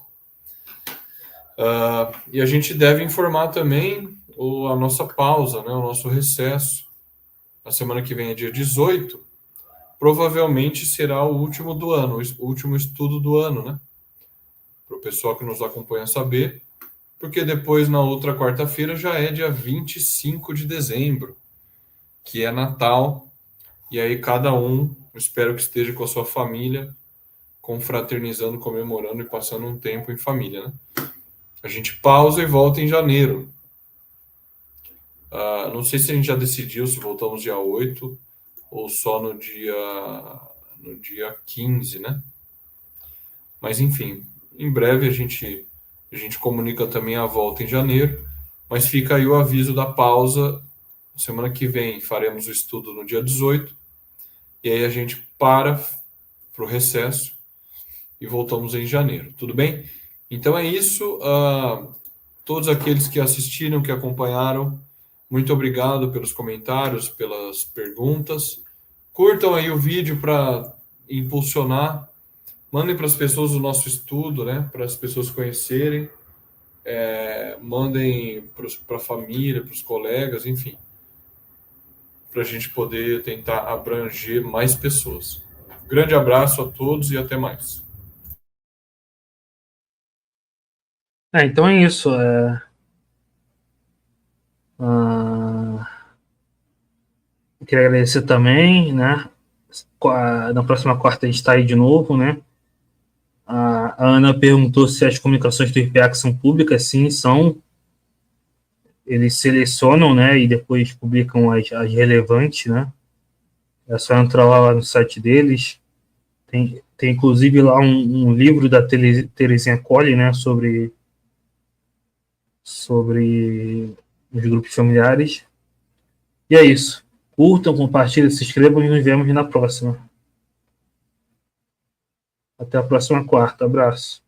E a gente deve informar também a nossa pausa, né? O nosso recesso. A semana que vem é dia 18. Provavelmente será o último do ano, o último estudo do ano, né? Para o pessoal que nos acompanha saber. Porque depois, na outra quarta-feira, já é dia 25 de dezembro, que é Natal. E aí cada um, espero que esteja com a sua família, confraternizando, comemorando e passando um tempo em família, né? A gente pausa e volta em janeiro. Não sei se a gente já decidiu se voltamos dia 8 ou só no dia 15, né? Mas enfim, em breve a gente comunica também a volta em janeiro, mas fica aí o aviso da pausa. Semana que vem faremos o estudo no dia 18, e aí a gente para o recesso e voltamos em janeiro, tudo bem? Então é isso. Todos aqueles que assistiram, que acompanharam, muito obrigado pelos comentários, pelas perguntas. Curtam aí o vídeo para impulsionar. Mandem para as pessoas o nosso estudo, né? Para as pessoas conhecerem. Mandem para a família, para os colegas, enfim. Para a gente poder tentar abranger mais pessoas. Grande abraço a todos e até mais. Então é isso. Eu queria agradecer também, né? Na próxima quarta a gente está aí de novo, né? A Ana perguntou se as comunicações do IPEAC são públicas. Sim, são. Eles selecionam, né? E depois publicam as relevantes, né? É só entrar lá no site deles. Tem inclusive lá um livro da Terezinha Colli, né? Sobre os grupos familiares. E é isso. Curtam, compartilhem, se inscrevam e nos vemos na próxima. Até a próxima quarta. Abraço.